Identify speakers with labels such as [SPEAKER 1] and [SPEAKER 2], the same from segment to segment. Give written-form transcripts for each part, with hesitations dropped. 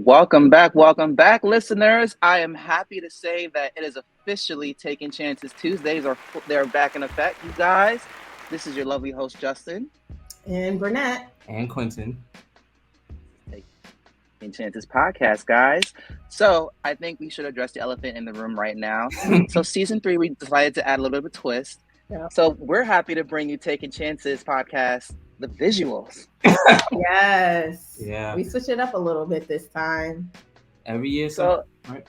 [SPEAKER 1] Welcome back, listeners. I am happy to say that it is officially Taking Chances Tuesdays they're back in effect, you guys. This is your lovely host Justin.
[SPEAKER 2] And Burnett.
[SPEAKER 3] And Quentin.
[SPEAKER 1] Taking Chances podcast, guys. So I think we should address the elephant in the room right now. So season 3, we decided to add a little bit of a twist.
[SPEAKER 2] Yep.
[SPEAKER 1] So we're happy to bring you Taking Chances podcast, the visuals.
[SPEAKER 2] Yes.
[SPEAKER 3] Yeah.
[SPEAKER 2] We switch it up a little bit this time.
[SPEAKER 3] Every year,
[SPEAKER 1] So
[SPEAKER 3] right?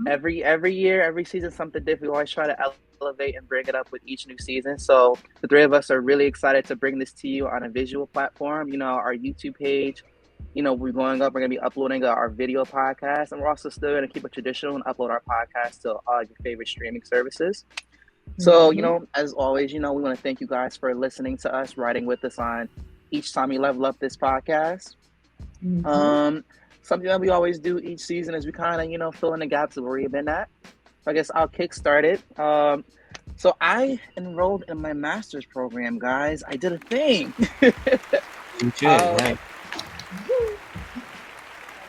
[SPEAKER 1] every year, every season, something different. We always try to elevate and bring it up with each new season. So the three of us are really excited to bring this to you on a visual platform. Our YouTube page. We're going up. We're going to be uploading our video podcast, and we're also still going to keep it traditional and upload our podcast to all your favorite streaming services. So, as always, we want to thank you guys for listening to us, riding with us on each time we level up this podcast. Something that we always do each season is we kind of, fill in the gaps of where you've been at. So I guess I'll kickstart it. So I enrolled in my master's program, guys. I did a thing.
[SPEAKER 3] You should, right?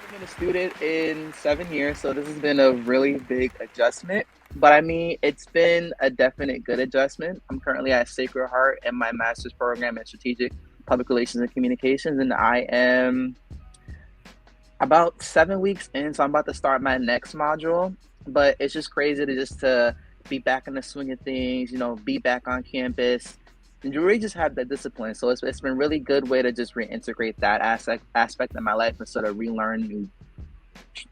[SPEAKER 1] I've been a student in 7 years, so this has been a really big adjustment. But I mean, it's been a definite good adjustment. I'm currently at Sacred Heart in my master's program in strategic public relations and communications, and I am about 7 weeks in, so I'm about to start my next module. But it's just crazy to be back in the swing of things, be back on campus, and really just have that discipline. So it's been really good way to just reintegrate that aspect of my life and sort of relearn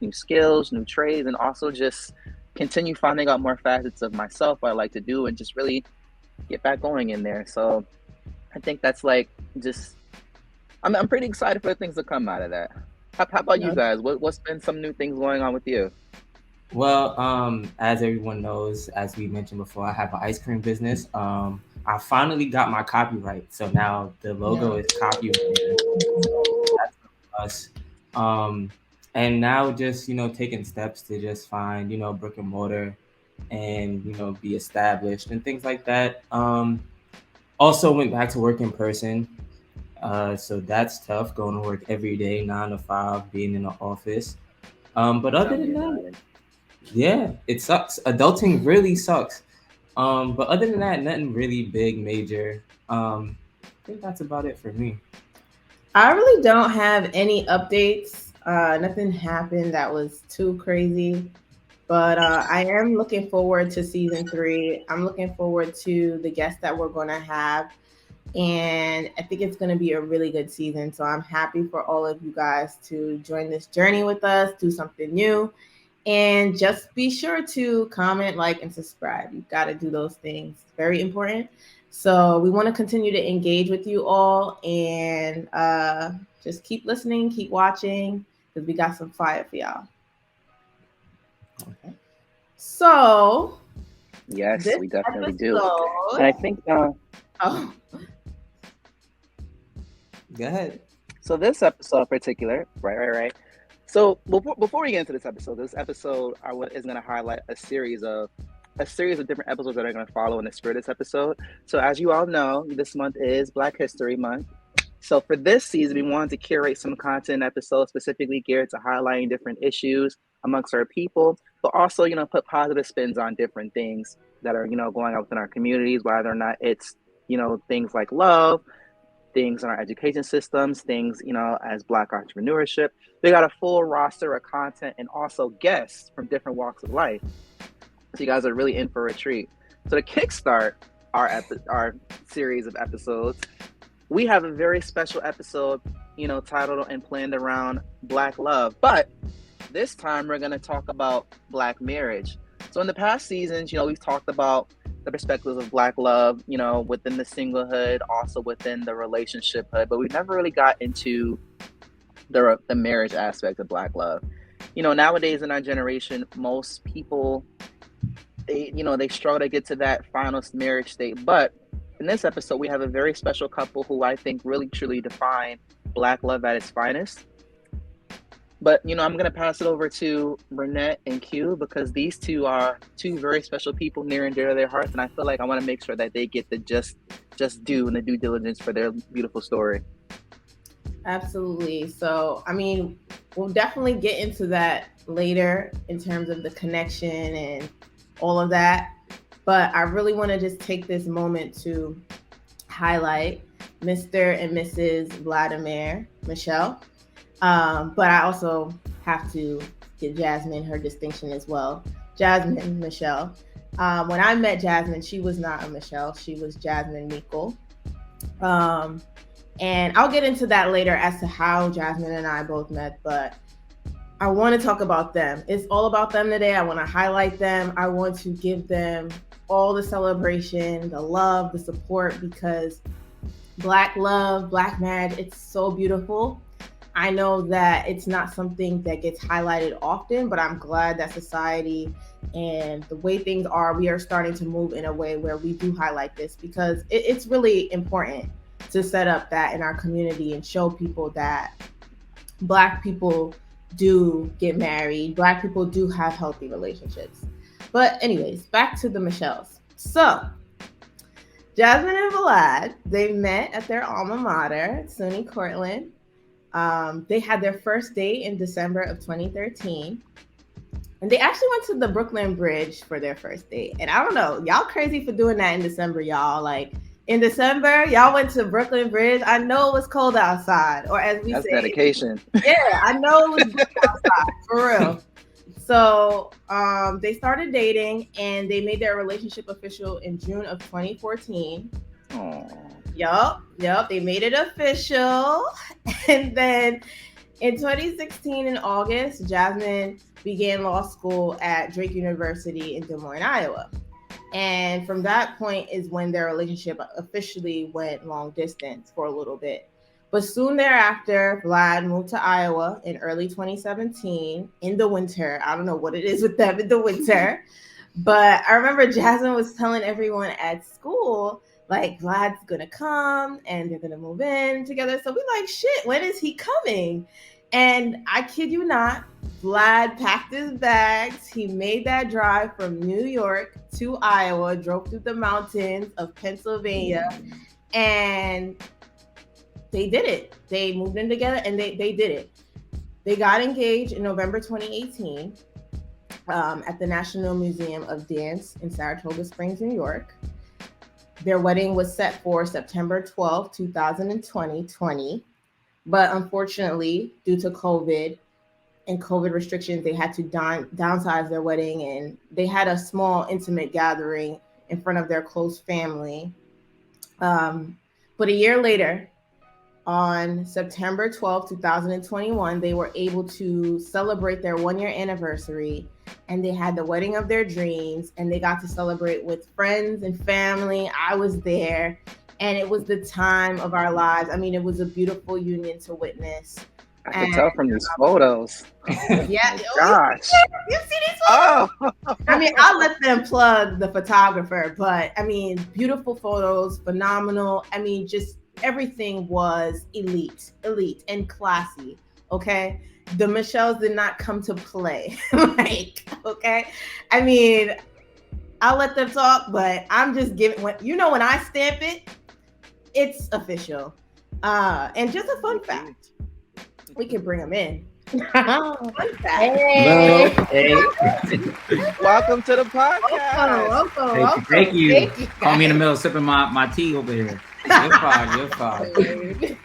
[SPEAKER 1] new skills, new trades, and also just continue finding out more facets of myself, what I like to do, and just really get back going in there. So I think that's I'm pretty excited for the things to come out of that. How about you guys? What's been some new things going on with you?
[SPEAKER 3] Well, as everyone knows, as we mentioned before, I have an ice cream business. I finally got my copyright, so now the logo is copyrighted. So that's us. And now just taking steps to just find brick and mortar, and be established and things like that. Also went back to work in person. So that's tough, going to work every day, 9 to 5, being in the office. But other than that, yeah, it sucks. Adulting really sucks. But other than that, nothing really big, major. I think that's about it for me.
[SPEAKER 2] I really don't have any updates. Nothing happened that was too crazy. But I am looking forward to season 3. I'm looking forward to the guests that we're going to have. And I think it's going to be a really good season. So I'm happy for all of you guys to join this journey with us, do something new. And just be sure to comment, like, and subscribe. You've got to do those things. Very important. So we want to continue to engage with you all and just keep listening, keep watching, because we got some fire for y'all.
[SPEAKER 3] Okay.
[SPEAKER 2] So
[SPEAKER 1] yes, we definitely do.
[SPEAKER 2] episode-
[SPEAKER 1] And I think
[SPEAKER 2] Oh,
[SPEAKER 3] Go ahead.
[SPEAKER 1] so this episode in particular, right. So before we get into this episode is going to highlight a series of different episodes that are going to follow in the spirit of this episode. So as you all know, this month is Black History Month. So for this season, we wanted to curate some content episodes specifically geared to highlighting different issues amongst our people, but also, put positive spins on different things that are, going on within our communities, whether or not it's, things like love, things in our education systems, things, as Black entrepreneurship. We got a full roster of content and also guests from different walks of life. So you guys are really in for a treat. So to kickstart our series of episodes, we have a very special episode, titled and planned around Black love. But this time we're going to talk about Black marriage. So in the past seasons, we've talked about the perspectives of Black love, within the singlehood, also within the relationshiphood, but we never really got into the marriage aspect of Black love. Nowadays in our generation, most people, they struggle to get to that final marriage state. But in this episode, we have a very special couple who I think really truly define Black love at its finest. But, I'm going to pass it over to Burnett and Q because these two are two very special people near and dear to their hearts. And I feel like I want to make sure that they get the just due and the due diligence for their beautiful story.
[SPEAKER 2] absolutely. So, I mean, we'll definitely get into that later in terms of the connection and all of that. But I really want to just take this moment to highlight Mr. and Mrs. Vladimir Michel. But I also have to give Jasmine her distinction as well. Jasmine Michel. When I met Jasmine, she was not a Michel. She was Jasmine Michel. And I'll get into that later as to how Jasmine and I both met, but I want to talk about them. It's all about them today. I want to highlight them. I want to give them all the celebration, the love, the support, because Black love, Black marriage, it's so beautiful. I know that it's not something that gets highlighted often, but I'm glad that society and the way things are, we are starting to move in a way where we do highlight this, because it's really important to set up that in our community and show people that Black people do get married, Black people do have healthy relationships. But anyways, back to the Michels. So Jasmine and Vlad, they met at their alma mater, SUNY Cortland. They had their first date in December of 2013. And they actually went to the Brooklyn Bridge for their first date. And I don't know, y'all crazy for doing that in December, y'all. Like, in December, y'all went to Brooklyn Bridge. I know it was cold outside, or as we
[SPEAKER 1] That's
[SPEAKER 2] say,
[SPEAKER 1] dedication.
[SPEAKER 2] Yeah, I know it was cold outside, for real. So they started dating, and they made their relationship official in June of 2014.
[SPEAKER 1] Aww.
[SPEAKER 2] Yup, they made it official. And then in 2016, in August, Jasmine began law school at Drake University in Des Moines, Iowa. And from that point is when their relationship officially went long distance for a little bit. But soon thereafter, Vlad moved to Iowa in early 2017 in the winter. I don't know what it is with them in the winter. But I remember Jasmine was telling everyone at school, like, Vlad's going to come and they're going to move in together. So we like, shit, when is he coming? And I kid you not, Vlad packed his bags. He made that drive from New York to Iowa, drove through the mountains of Pennsylvania, and they did it. They moved in together, and they did it. They got engaged in November 2018 at the National Museum of Dance in Saratoga Springs, New York. Their wedding was set for September 12, 2020. But unfortunately, due to COVID and COVID restrictions, they had to downsize their wedding, and they had a small, intimate gathering in front of their close family. But a year later, on September 12, 2021, they were able to celebrate their 1-year anniversary, and they had the wedding of their dreams, and they got to celebrate with friends and family. I was there. And it was the time of our lives. I mean, it was a beautiful union to witness.
[SPEAKER 1] I can tell from these photos.
[SPEAKER 2] Yeah.
[SPEAKER 1] Oh, gosh.
[SPEAKER 2] You see these photos?
[SPEAKER 1] Oh.
[SPEAKER 2] I mean, I'll let them plug the photographer, but I mean, beautiful photos, phenomenal. I mean, just everything was elite and classy. Okay. The Michels did not come to play. Like, okay. I mean, I'll let them talk, but I'm just giving, when I stamp it, it's official. And just a fun fact, we can bring them in. Fun fact.
[SPEAKER 3] Hey.
[SPEAKER 1] Welcome to the podcast.
[SPEAKER 2] Welcome.
[SPEAKER 3] Thank you. Call me in the middle sipping my tea over here. You're fine.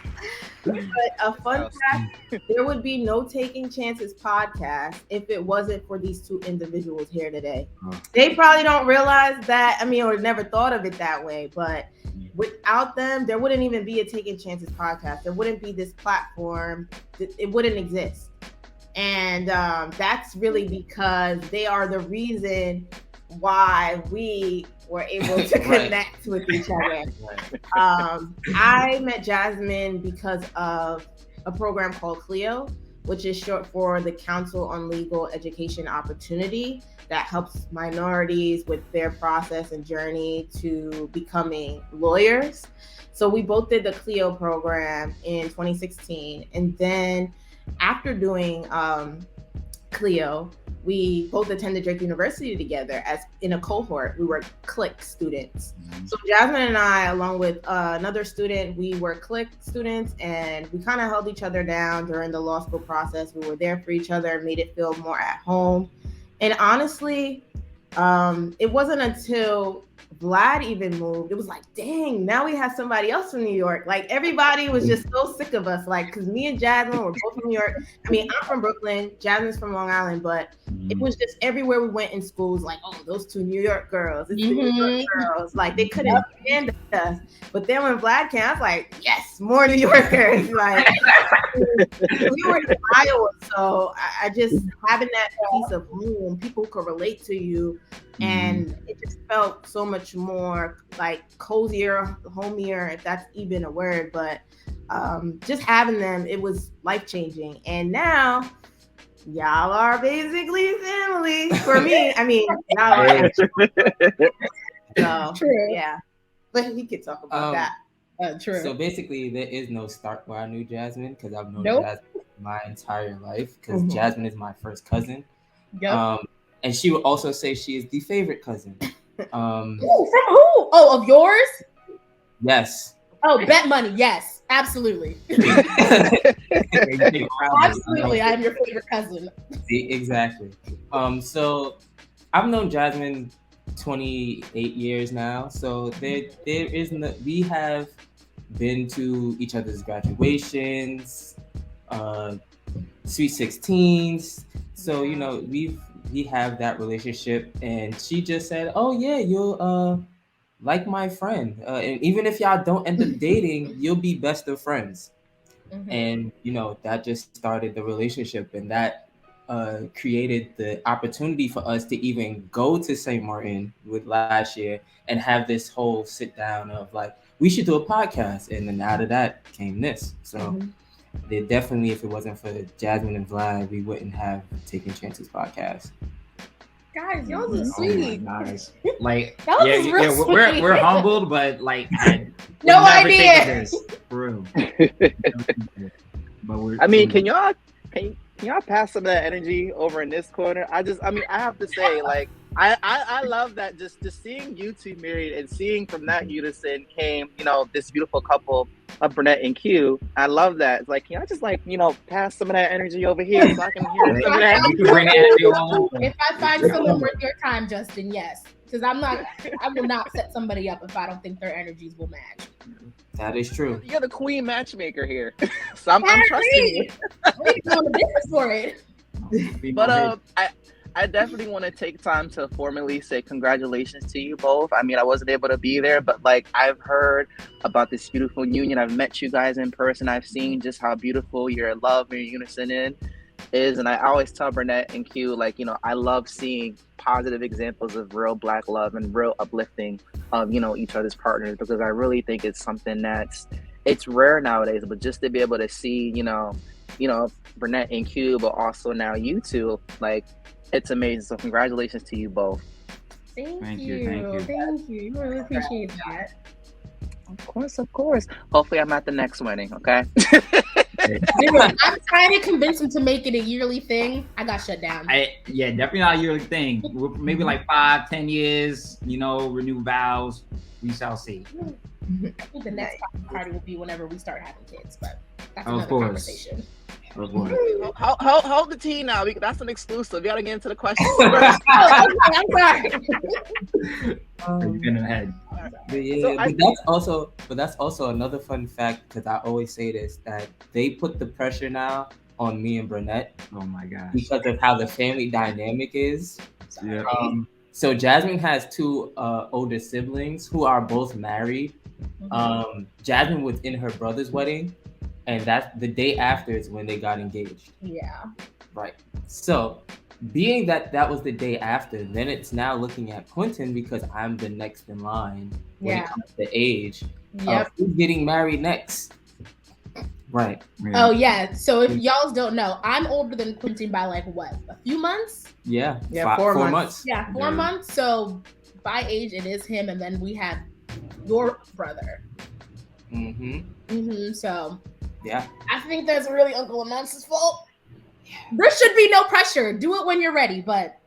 [SPEAKER 2] But a fun fact, there would be no Taking Chances podcast if it wasn't for these two individuals here today. They probably don't realize that, or never thought of it that way, but without them, there wouldn't even be a Taking Chances podcast. There wouldn't be this platform. It wouldn't exist. And that's really because they are the reason why we were able to connect with each other. I met Jasmine because of a program called CLEO, which is short for the Council on Legal Education Opportunity, that helps minorities with their process and journey to becoming lawyers. So we both did the CLEO program in 2016. And then after doing CLEO, we both attended Drake University together as in a cohort. We were clique students. So Jasmine and I, along with another student, we were clique students, and we kind of held each other down during the law school process. We were there for each other, made it feel more at home. And honestly, it wasn't until Vlad even moved, it was like, dang, now we have somebody else from New York. Like, everybody was just so sick of us. Like, because me and Jasmine were both from New York. I mean, I'm from Brooklyn, Jasmine's from Long Island, but it was just everywhere we went in schools, like, oh, those two New York girls. It's the New York girls. Like, they couldn't stand us. But then when Vlad came, I was like, yes, more New Yorkers. Like, we were in Iowa, so I just having that piece of home, people could relate to you. And it just felt so much more like cozier, homier, if that's even a word. But just having them, it was life-changing. And now y'all are basically family for me. I mean, y'all are so, true. Yeah, but he could talk about that.
[SPEAKER 3] True. So basically, there is no start where I knew Jasmine, because I've known Jasmine my entire life, because Jasmine is my first cousin. And she would also say she is the favorite cousin.
[SPEAKER 4] From who? Oh, of yours?
[SPEAKER 3] Yes.
[SPEAKER 4] Oh, bet money. Yes, absolutely. Absolutely, I'm your favorite cousin.
[SPEAKER 3] Exactly. So I've known Jasmine 28 years now. So there is no, we have been to each other's graduations, sweet 16s. So we have that relationship, and she just said, oh yeah, you'll like my friend, and even if y'all don't end up dating, you'll be best of friends. And that just started the relationship, and that created the opportunity for us to even go to St. Martin with last year and have this whole sit down of like, we should do a podcast, and then out of that came this. So definitely, if it wasn't for Jasmine and Vlad, we wouldn't have Taking Chances podcast.
[SPEAKER 4] Guys, y'all are sweet.
[SPEAKER 5] Nice. Like,
[SPEAKER 4] sweet.
[SPEAKER 5] we're humbled, but like,
[SPEAKER 4] no idea.
[SPEAKER 5] Broom. But
[SPEAKER 1] I mean, can y'all pass some of that energy over in this corner? I have to say, like, I love that just seeing you two married and seeing from that unison came, this beautiful couple of Burnett and Q. I love that. It's like, can I just pass some of that energy over here so I can hear some of that?
[SPEAKER 5] You can bring energy on.
[SPEAKER 4] If I find someone worth your time, Justin, yes. Because I will not set somebody up if I don't think their energies will match.
[SPEAKER 3] That is true.
[SPEAKER 1] You're the queen matchmaker here. So I'm trusting you.
[SPEAKER 4] We're doing the business for it.
[SPEAKER 1] But I definitely want to take time to formally say congratulations to you both. I mean, I wasn't able to be there, but like, I've heard about this beautiful union. I've met you guys in person. I've seen just how beautiful your love and your unison is. And I always tell Burnett and Q, like, I love seeing positive examples of real Black love and real uplifting of, each other's partners, because I really think it's something it's rare nowadays. But just to be able to see, Burnett and Q, but also now you two, like, it's amazing. So congratulations to you both.
[SPEAKER 4] Thank you. We really appreciate that.
[SPEAKER 1] Of course. Hopefully I'm at the next wedding, okay?
[SPEAKER 4] Dude, I'm trying to convince him to make it a yearly thing. I got shut down.
[SPEAKER 5] Definitely not a yearly thing. Maybe like 5-10 years, renew vows. We shall see.
[SPEAKER 4] I think the next party will be whenever we start having kids, but that's another conversation.
[SPEAKER 1] Hold the tea now. That's an exclusive. You gotta get into the questions.
[SPEAKER 4] I'm sorry.
[SPEAKER 5] You're getting ahead.
[SPEAKER 3] But that's also another fun fact, because I always say this, that they put the pressure now on me and Burnett.
[SPEAKER 5] Oh my gosh.
[SPEAKER 3] Because of how the family dynamic is.
[SPEAKER 5] Yeah.
[SPEAKER 3] So Jasmine has two older siblings who are both married. Jasmine was in her brother's wedding, and that's the day after is when they got engaged.
[SPEAKER 4] Yeah.
[SPEAKER 3] Right. So being that was the day after, then it's now looking at Quentin, because I'm the next in line when it comes to age.
[SPEAKER 4] Yep.
[SPEAKER 3] Who's getting married next? Right.
[SPEAKER 4] Oh yeah. So if y'all don't know, I'm older than Quentin by like what? A few months?
[SPEAKER 3] Yeah.
[SPEAKER 2] Yeah, 4 months.
[SPEAKER 4] Yeah, 4 months. So by age it is him, and then we have your brother.
[SPEAKER 3] Mm-hmm.
[SPEAKER 4] So
[SPEAKER 3] yeah,
[SPEAKER 4] I think that's really Uncle Amonce's fault. There should be no pressure. Do it when you're ready, but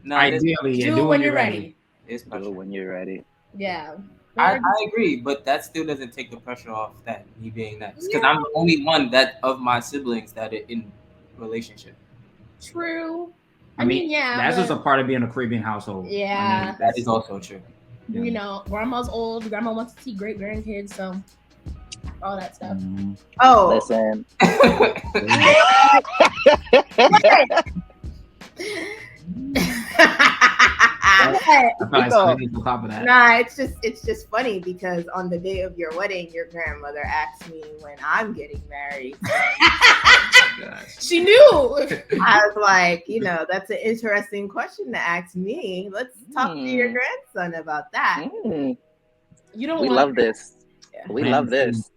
[SPEAKER 3] No,
[SPEAKER 5] Ideally,
[SPEAKER 4] do it when you're ready.
[SPEAKER 3] It's
[SPEAKER 1] Do
[SPEAKER 3] pressure.
[SPEAKER 1] it when you're ready.
[SPEAKER 4] Yeah.
[SPEAKER 3] I agree, but that still doesn't take the pressure off that me being nice, because I'm the only one that of my siblings that are in relationship.
[SPEAKER 4] True.
[SPEAKER 5] I mean,
[SPEAKER 4] yeah.
[SPEAKER 5] that's just a part of being a Caribbean household.
[SPEAKER 4] Yeah.
[SPEAKER 5] I mean,
[SPEAKER 3] That is also true.
[SPEAKER 4] You know, grandma's old. Grandma wants to see great grandkids, so all that stuff.
[SPEAKER 2] Oh,
[SPEAKER 1] Listen.
[SPEAKER 2] Nah, it's just funny because on the day of your wedding, your grandmother asked me when I'm getting married.
[SPEAKER 4] She knew.
[SPEAKER 2] I was like, that's an interesting question to ask me. Let's talk to your grandson about that.
[SPEAKER 4] You don't.
[SPEAKER 1] We love this.
[SPEAKER 2] Yeah.
[SPEAKER 1] We love this.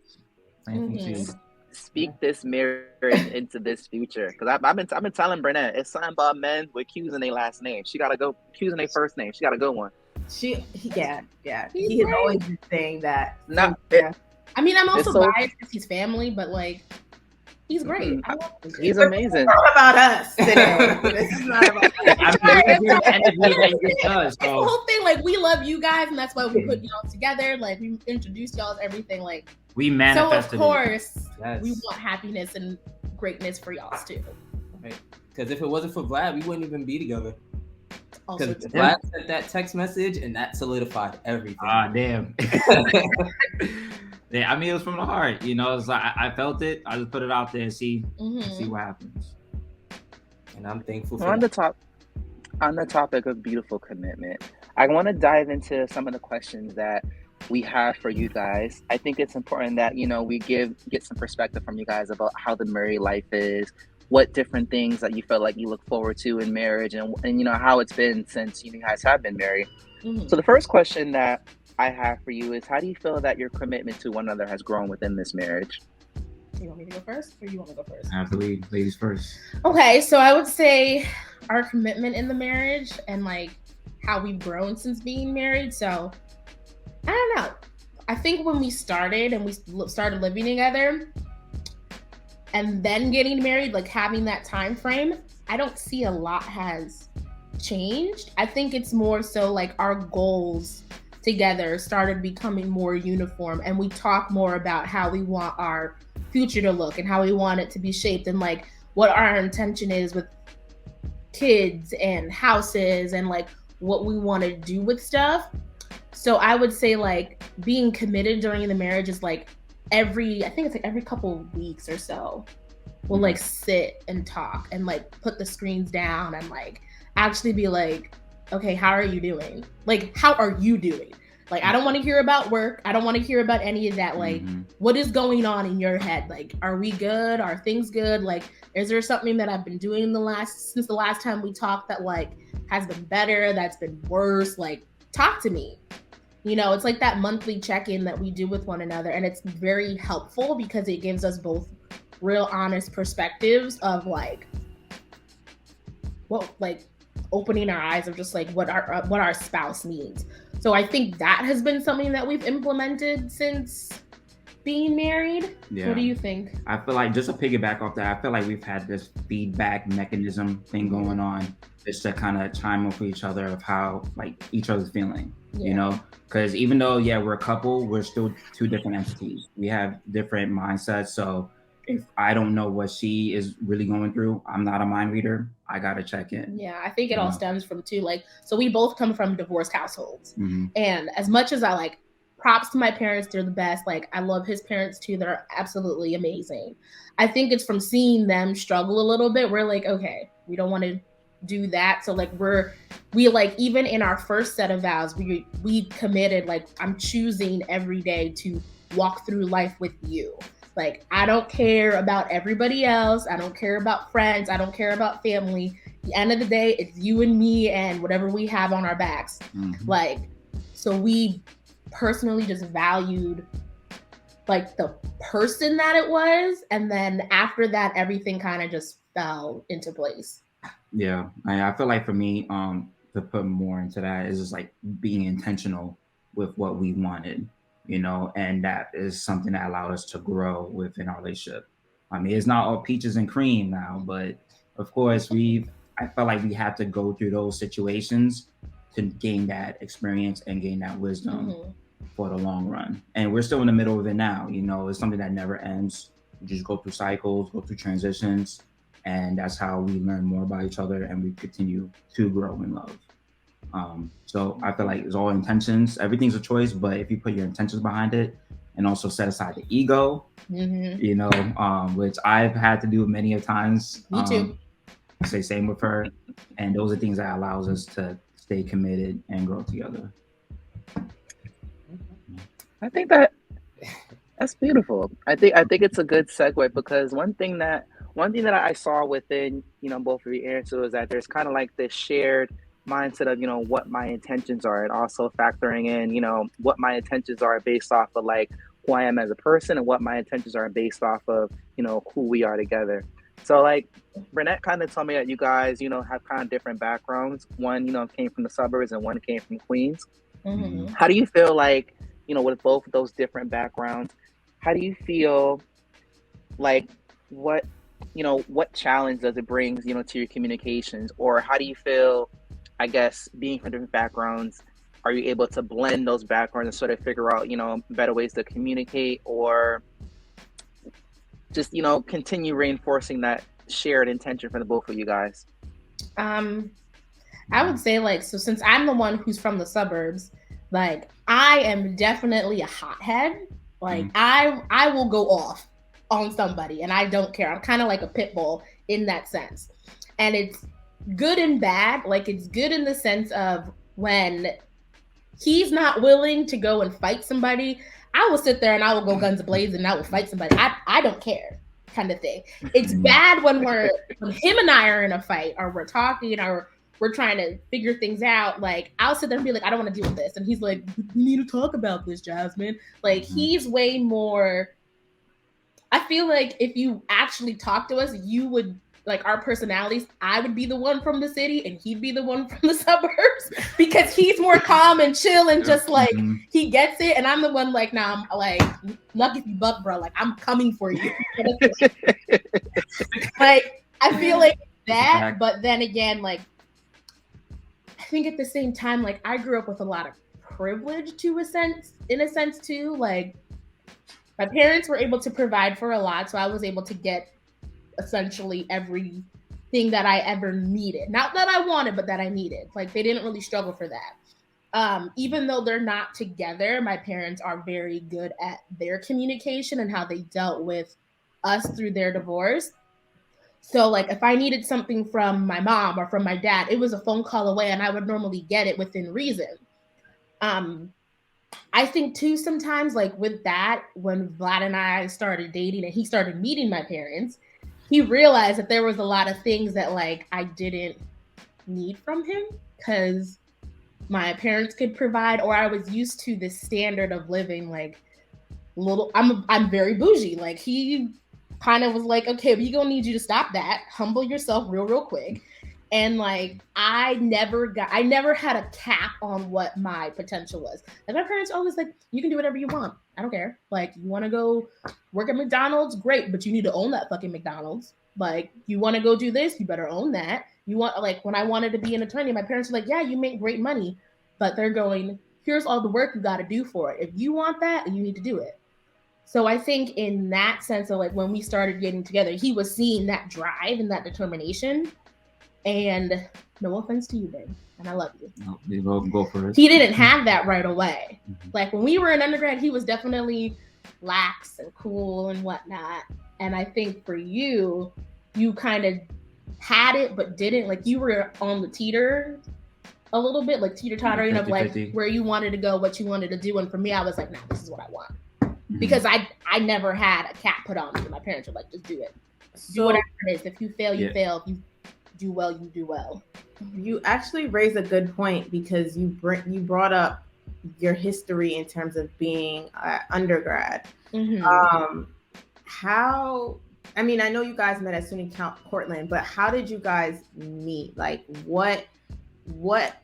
[SPEAKER 4] Mhm.
[SPEAKER 1] Speak this marriage into this future, because I've been telling Burnett, it's something about men with Q's in their last name. She gotta go Q's in their first name. She gotta go one.
[SPEAKER 2] Yeah.
[SPEAKER 4] He's
[SPEAKER 2] He has
[SPEAKER 4] great.
[SPEAKER 2] always been saying that.
[SPEAKER 1] No,
[SPEAKER 2] Yeah.
[SPEAKER 4] I mean, I'm also
[SPEAKER 1] It's so-
[SPEAKER 4] biased because he's family, but like, he's great. I love him.
[SPEAKER 1] He's amazing.
[SPEAKER 2] It's not about us today. This is not about us.
[SPEAKER 4] It's the whole thing. Like, we love you guys, and that's why we put y'all together. Like, we introduced y'all to everything. Like,
[SPEAKER 5] we
[SPEAKER 4] so of
[SPEAKER 5] manifested
[SPEAKER 4] course
[SPEAKER 3] Yes.
[SPEAKER 4] we want happiness and greatness for y'all too.
[SPEAKER 3] Because if it wasn't for Vlad, we wouldn't even be together.
[SPEAKER 4] Also,
[SPEAKER 3] Because Vlad sent that text message, and that solidified everything.
[SPEAKER 5] Damn. Yeah, I mean, it was from the heart. You know, it's like I felt it. I just put it out there and see what happens.
[SPEAKER 3] And I'm thankful for
[SPEAKER 1] On
[SPEAKER 3] that.
[SPEAKER 1] the topic of beautiful commitment, I want to dive into some of the questions that we have for you guys. I think it's important that we get some perspective from you guys about how the married life is, what different things that you feel like you look forward to in marriage, and how it's been since you guys have been married. So the first question that I have for you is, how do you feel that your commitment to one another has grown within this marriage?
[SPEAKER 4] You want me to go first, or you want to go first?
[SPEAKER 5] I believe ladies first.
[SPEAKER 4] Okay, so I would say our commitment in the marriage and like how we've grown since being married. So I don't know. I think when we started and we started living together and then getting married, like having that time frame, I don't see a lot has changed. I think it's more so like our goals together started becoming more uniform, and we talk more about how we want our future to look and how we want it to be shaped, and like what our intention is with kids and houses and like what we want to do with stuff. So I would say like being committed during the marriage is like every couple of weeks or so we'll like sit and talk and like put the screens down and like actually be like, okay, how are you doing? Like, how are you doing? Like, I don't want to hear about work. I don't want to hear about any of that. Like, what is going on in your head? Like, are we good? Are things good? Like, is there something that I've been doing since the last time we talked that like has been better, that's been worse? Like, talk to me. It's like that monthly check-in that we do with one another, and it's very helpful because it gives us both real honest perspectives of like, well, like opening our eyes of just like what our spouse needs. So I think that has been something that we've implemented since being married.
[SPEAKER 5] Yeah.
[SPEAKER 4] What do you think?
[SPEAKER 5] I feel like, just to piggyback off that, I feel like we've had this feedback mechanism thing going on, just to kind of chime off each other of how like each other's feeling, because even though we're a couple, we're still two different entities. We have different mindsets. So if I don't know what she is really going through, I'm not a mind reader. I gotta check in.
[SPEAKER 4] Yeah, I think it all stems from too, like, so we both come from divorced households, and as much as I like, props to my parents, they're the best. Like, I love his parents too; they're absolutely amazing. I think it's from seeing them struggle a little bit. We're like, okay, we don't want to do that. So like, we like, even in our first set of vows, we committed like, I'm choosing every day to walk through life with you. Like, I don't care about everybody else. I don't care about friends. I don't care about family. At the end of the day, it's you and me and whatever we have on our backs. Like, so we personally just valued like the person that it was. And then after that, everything kind of just fell into place.
[SPEAKER 5] Yeah. I feel like for me, to put more into that is just like being intentional with what we wanted. And that is something that allowed us to grow within our relationship. I mean, it's not all peaches and cream now, but of course, I felt like we had to go through those situations to gain that experience and gain that wisdom for the long run. And we're still in the middle of it now. You know, it's something that never ends. We just go through cycles, go through transitions, and that's how we learn more about each other and we continue to grow in love. So I feel like it's all intentions. Everything's a choice, but if you put your intentions behind it and also set aside the ego, you know, which I've had to do many a times.
[SPEAKER 4] Me too.
[SPEAKER 5] Say same with her, and those are things that allows us to stay committed and grow together.
[SPEAKER 1] I think that's beautiful. I think it's a good segue, because one thing that I saw within, you know, both of your answers was that there's kind of like this shared mindset of, you know, what my intentions are, and also factoring in, you know, what my intentions are based off of like who I am as a person, and what my intentions are based off of, you know, who we are together. So like Burnett kind of told me that you guys, you know, have kind of different backgrounds. One, you know, came from the suburbs and one came from Queens. How do you feel like, you know, with both of those different backgrounds, how do you feel like what challenge does it bring, you know, to your communications? Or how do you feel, I guess, being from different backgrounds, are you able to blend those backgrounds and sort of figure out, you know, better ways to communicate, or just, you know, continue reinforcing that shared intention for the both of you guys?
[SPEAKER 4] I would say, like, so since I'm the one who's from the suburbs, like, I am definitely a hothead. Like, I will go off on somebody and I don't care. I'm kind of like a pit bull in that sense. And it's good and bad. Like, it's good in the sense of when he's not willing to go and fight somebody, I will sit there and I will go guns blazing and I will fight somebody. I don't care, kind of thing. It's bad when him and I are in a fight, or we're talking, or we're trying to figure things out. Like, I'll sit there and be like, I don't want to deal with this. And he's like, we need to talk about this, Jasmine. Like, he's way more, I feel like if you actually talk to us, you would, like, our personalities, I would be the one from the city and he'd be the one from the suburbs, because he's more calm and chill and just like, he gets it. And I'm the one like, nah, I'm like, lucky if you buck, bro. Like, I'm coming for you. Like, I feel like that, but then again, like, I think at the same time, like, I grew up with a lot of privilege in a sense too. Like, my parents were able to provide for a lot, so I was able to get essentially everything that I ever needed. Not that I wanted, but that I needed. Like, they didn't really struggle for that. Even though they're not together, my parents are very good at their communication and how they dealt with us through their divorce. So, like, if I needed something from my mom or from my dad, it was a phone call away and I would normally get it within reason. I think too, sometimes, like, with that, when Vlad and I started dating and he started meeting my parents, he realized that there was a lot of things that, like, I didn't need from him because my parents could provide, or I was used to this standard of living, like, I'm very bougie. Like, he kind of was like, okay, we gonna need you to stop that, humble yourself real quick. And like, I never had a cap on what my potential was. Like, my parents always like, you can do whatever you want. I don't care. Like, you want to go work at McDonald's? Great. But you need to own that fucking McDonald's. Like, you want to go do this? You better own that. You want, like, when I wanted to be an attorney, my parents were like, yeah, you make great money, but they're going, here's all the work you got to do for it. If you want that, you need to do it. So I think in that sense of, like, when we started getting together, he was seeing that drive and that determination. And no offense to you, babe, and I love you.
[SPEAKER 5] No, you go for it.
[SPEAKER 4] He didn't have that right away. Like, when we were in undergrad, he was definitely lax and cool and whatnot. And I think for you, you kind of had it but didn't. Like, you were on the teeter a little bit, like teeter-tottering of like where you wanted to go, what you wanted to do. And for me, I was like, nah, this is what I want. Because I never had a cap put on me. My parents were like, just do it. Do whatever it is. If you fail, you fail. If you do well, you do well.
[SPEAKER 2] You actually raise a good point, because you brought up your history in terms of being undergrad. How, I mean, I know you guys met at SUNY Cortland, but how did you guys meet? Like, what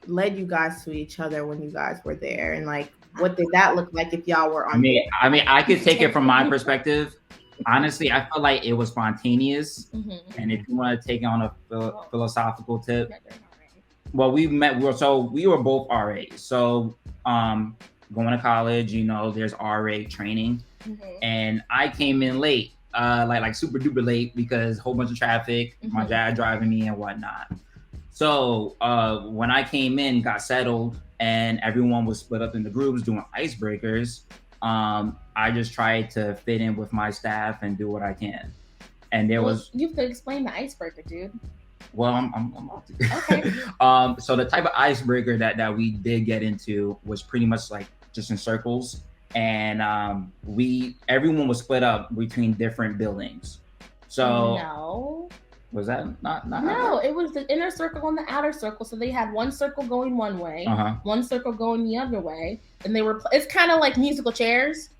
[SPEAKER 2] led you guys to each other when you guys were there? And like, what did that look like if y'all were on?
[SPEAKER 5] I mean, I could take it from my perspective. Honestly, I felt like it was spontaneous.
[SPEAKER 4] Mm-hmm.
[SPEAKER 5] And if you want to take on a philosophical tip, well, we were both RAs. So going to college, there's RA training. And I came in late, like super duper late because a whole bunch of traffic, my dad driving me and whatnot. So when I came in, got settled, and everyone was split up into groups doing icebreakers, I just tried to fit in with my staff and do what I can. And there was...
[SPEAKER 4] You could explain the icebreaker, dude.
[SPEAKER 5] Well, I'm about to.
[SPEAKER 4] Okay.
[SPEAKER 5] So the type of icebreaker that we did get into was pretty much like just in circles. And everyone was split up between different buildings. So...
[SPEAKER 4] No.
[SPEAKER 5] Was that not?
[SPEAKER 4] No, it was the inner circle and the outer circle. So they had one circle going one way, one circle going the other way, and they were. It's kind of like musical chairs.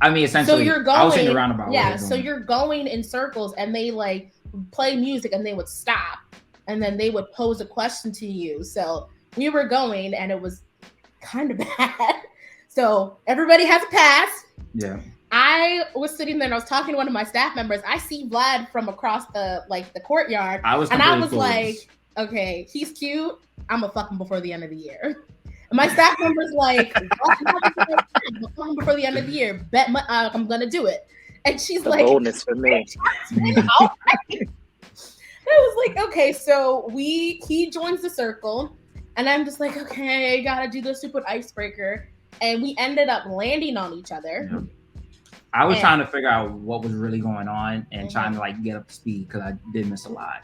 [SPEAKER 5] I mean, essentially,
[SPEAKER 4] so you're going,
[SPEAKER 5] I was thinking roundabout.
[SPEAKER 4] Yeah, so you're going in circles, and they like play music, and they would stop, and then they would pose a question to you. So we were going, and it was kind of bad. So everybody has a pass.
[SPEAKER 5] Yeah.
[SPEAKER 4] I was sitting there and I was talking to one of my staff members. I see Vlad from across the courtyard. I was like, okay, he's cute. I'm gonna fuck him before the end of the year. And my staff member's like, I'm gonna fuck him before the end of the year. Bet I'm gonna do it. And she's
[SPEAKER 1] the
[SPEAKER 4] like,
[SPEAKER 1] boldness for me.
[SPEAKER 4] I was like, okay, so he joins the circle, and I'm just like, okay, gotta do the stupid icebreaker, and we ended up landing on each other.
[SPEAKER 5] Yeah. I was trying to figure out what was really going on and trying to like get up to speed because I did miss a lot.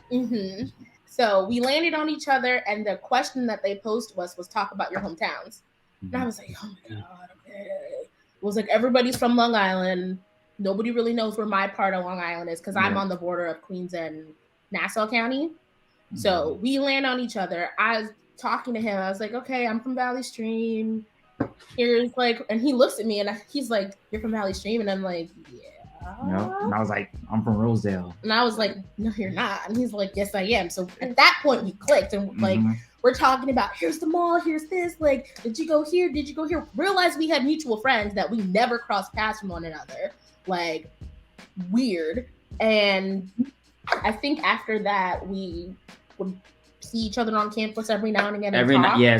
[SPEAKER 4] So we landed on each other, and the question that they posed to us was talk about your hometowns. And I was like, oh my God, okay. It was like, everybody's from Long Island. Nobody really knows where my part of Long Island is because I'm on the border of Queens and Nassau County. So we land on each other. I was talking to him. I was like, okay, I'm from Valley Stream. Here's like, and he looks at me and he's like, you're from Valley Stream? And I'm like, yeah.
[SPEAKER 5] And I was like, I'm from Rosedale.
[SPEAKER 4] And I was like, no, you're not. And he's like, yes, I am. So at that point we clicked and like, we're talking about, here's the mall, here's this, like, did you go here? Did you go here? Realized we had mutual friends that we never crossed paths from one another. Like, weird. And I think after that we would see each other on campus every now and again.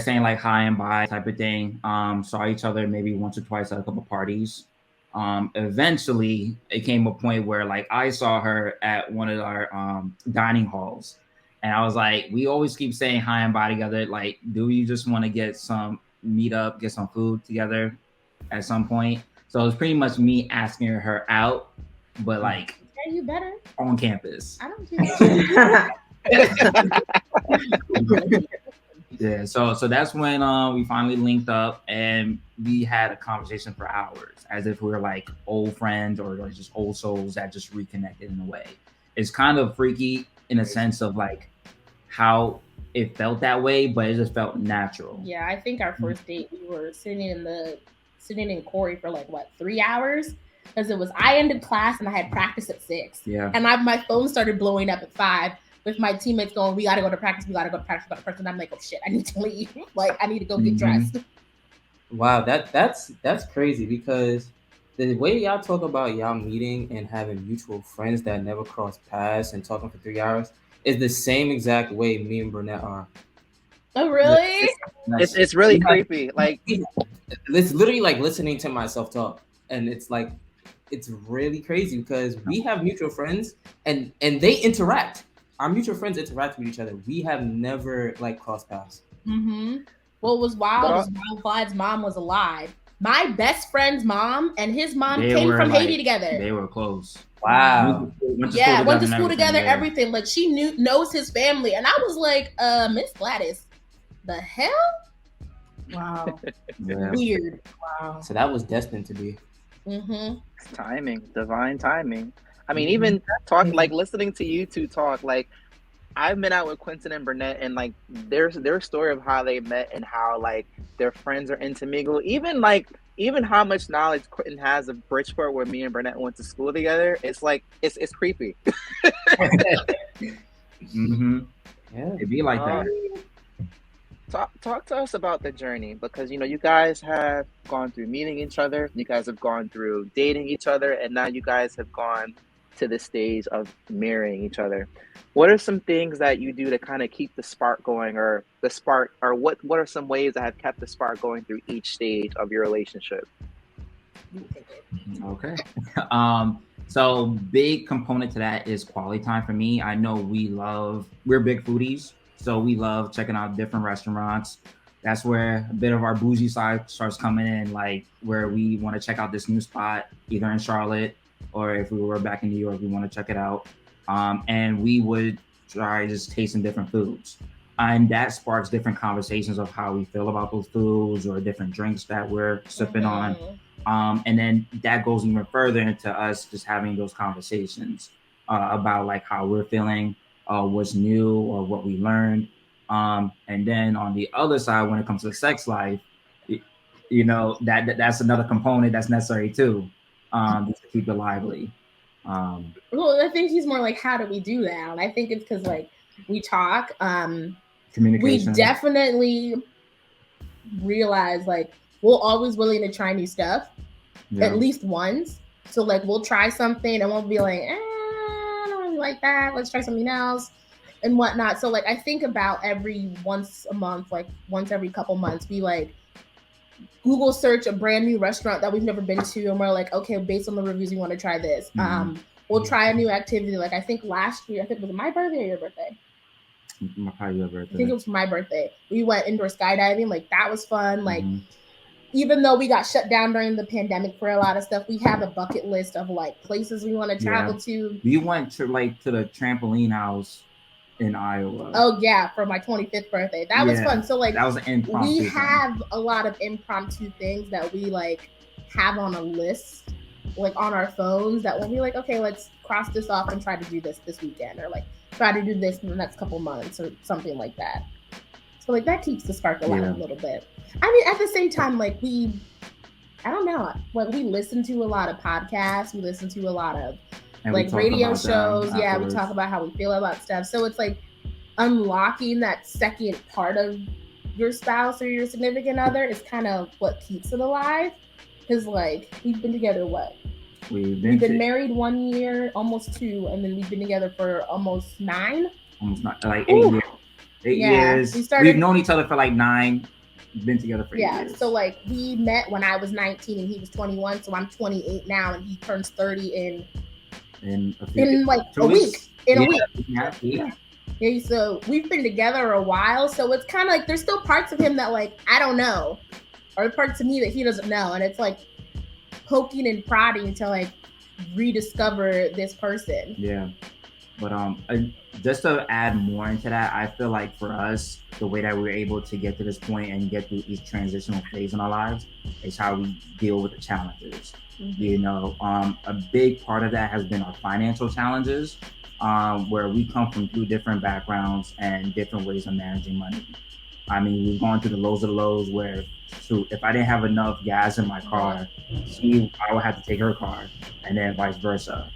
[SPEAKER 5] Saying like hi and bye type of thing. Saw each other maybe once or twice at a couple parties. Eventually it came a point where like I saw her at one of our dining halls, and I was like, we always keep saying hi and bye together. Like, do you just want to meet up, get some food together at some point? So it was pretty much me asking her out, but like,
[SPEAKER 4] yeah, you better
[SPEAKER 5] on campus.
[SPEAKER 4] I don't do that.
[SPEAKER 5] Yeah, so that's when we finally linked up and we had a conversation for hours as if we were like old friends or like just old souls that just reconnected in a way. It's kind of freaky in a sense of like how it felt that way, but it just felt natural.
[SPEAKER 4] Yeah, I think our first date we were sitting in Corey for like 3 hours. Because I ended class and I had practice at 6.
[SPEAKER 5] Yeah.
[SPEAKER 4] And my phone started blowing up at 5 with my teammates going, we got to go to practice. And I'm like, oh shit, I need to leave. Like, I need to go get dressed.
[SPEAKER 3] Wow, that's crazy because the way y'all talk about y'all meeting and having mutual friends that never cross paths and talking for 3 hours is the same exact way me and Burnett are.
[SPEAKER 4] Oh, really?
[SPEAKER 1] It's really creepy. Like,
[SPEAKER 3] it's literally like listening to myself talk. And it's like, it's really crazy because we have mutual friends and they interact. Our mutual friends interact with each other. We have never like crossed paths.
[SPEAKER 4] What was wild is while Vlad's mom was alive, my best friend's mom and his mom came from Haiti together.
[SPEAKER 5] They were close.
[SPEAKER 3] Wow.
[SPEAKER 5] Went to
[SPEAKER 4] school together, everything. Like, she knows his family. And I was like, Miss Gladys, the hell?
[SPEAKER 2] Wow.
[SPEAKER 5] Yeah.
[SPEAKER 4] Weird.
[SPEAKER 2] Wow.
[SPEAKER 3] So that was destined to be.
[SPEAKER 1] Timing, divine timing. I mean, even listening to you two talk, like, I've been out with Quentin and Burnett, and like their story of how they met and how like their friends are intermingled. Even how much knowledge Quentin has of Bridgeport, where me and Burnett went to school together. It's like it's creepy.
[SPEAKER 5] Yeah, it'd be like that.
[SPEAKER 1] talk to us about the journey, because you guys have gone through meeting each other, you guys have gone through dating each other, and now you guys have gone to the stage of marrying each other. What are some things that you do to kind of keep the spark going, or what are some ways that have kept the spark going through each stage of your relationship?
[SPEAKER 5] Okay. So big component to that is quality time for me. I know we're big foodies, so we love checking out different restaurants. That's where a bit of our bougie side starts coming in, like where we want to check out this new spot, either in Charlotte or if we were back in New York, we want to check it out. And we would try just tasting different foods. And that sparks different conversations of how we feel about those foods or different drinks that we're sipping on. And then that goes even further into us just having those conversations about like how we're feeling, what's new or what we learned. And then on the other side, when it comes to the sex life, that's another component that's necessary too, just to keep it lively.
[SPEAKER 4] Well, I think he's more like, how do we do that? And I think it's because like we talk.
[SPEAKER 5] Communication.
[SPEAKER 4] We definitely realize like we're always willing to try new stuff, at least once. So like we'll try something and we'll be like, I don't really like that. Let's try something else and whatnot. So like I think about every once a month, like once every couple months, we like Google search a brand new restaurant that we've never been to, and we're like, okay, based on the reviews, we want to try this. We'll try a new activity. Like I think last year, was it my birthday or your birthday?
[SPEAKER 5] Probably your birthday.
[SPEAKER 4] I think it was my birthday. We went indoor skydiving. Like that was fun. Like even though we got shut down during the pandemic for a lot of stuff, we have a bucket list of like places we want to travel to.
[SPEAKER 5] We went to the trampoline house in Iowa.
[SPEAKER 4] Oh yeah, for my 25th birthday. That was fun. So like
[SPEAKER 5] that was an impromptu
[SPEAKER 4] we
[SPEAKER 5] thing.
[SPEAKER 4] have a lot of impromptu things that we like have on a list, like on our phones, that we'll be like, okay, let's cross this off and try to do this weekend, or like try to do this in the next couple months or something like that. So like that keeps the spark alive a little bit. I mean, at the same time, like I don't know, like we listen to a lot of podcasts, we listen to a lot of like radio shows. Yeah, we talk about how we feel about stuff. So it's like unlocking that second part of your spouse or your significant other is kind of what keeps it alive. Because like we've been together we've been married 1 year, almost 2, and then we've been together for almost 9.
[SPEAKER 5] Like 8 years. 8 years. We've known each other for like 9. Been together for 8 years.
[SPEAKER 4] So like we met when I was 19 and he was 21, so I'm 28 now, and he turns 30 in like a week. In a week. Yeah, so we've been together a while, so it's kind of like there's still parts of him that like I don't know, or parts of me that he doesn't know, and it's like poking and prodding to like rediscover this person.
[SPEAKER 5] Yeah, but just to add more into that, I feel like for us, the way that we're able to get to this point and get through each transitional phase in our lives is how we deal with the challenges. A big part of that has been our financial challenges, where we come from 2 different backgrounds and different ways of managing money. I mean, we've gone through the lows of the lows where if I didn't have enough gas in my car, I would have to take her car, and then vice versa.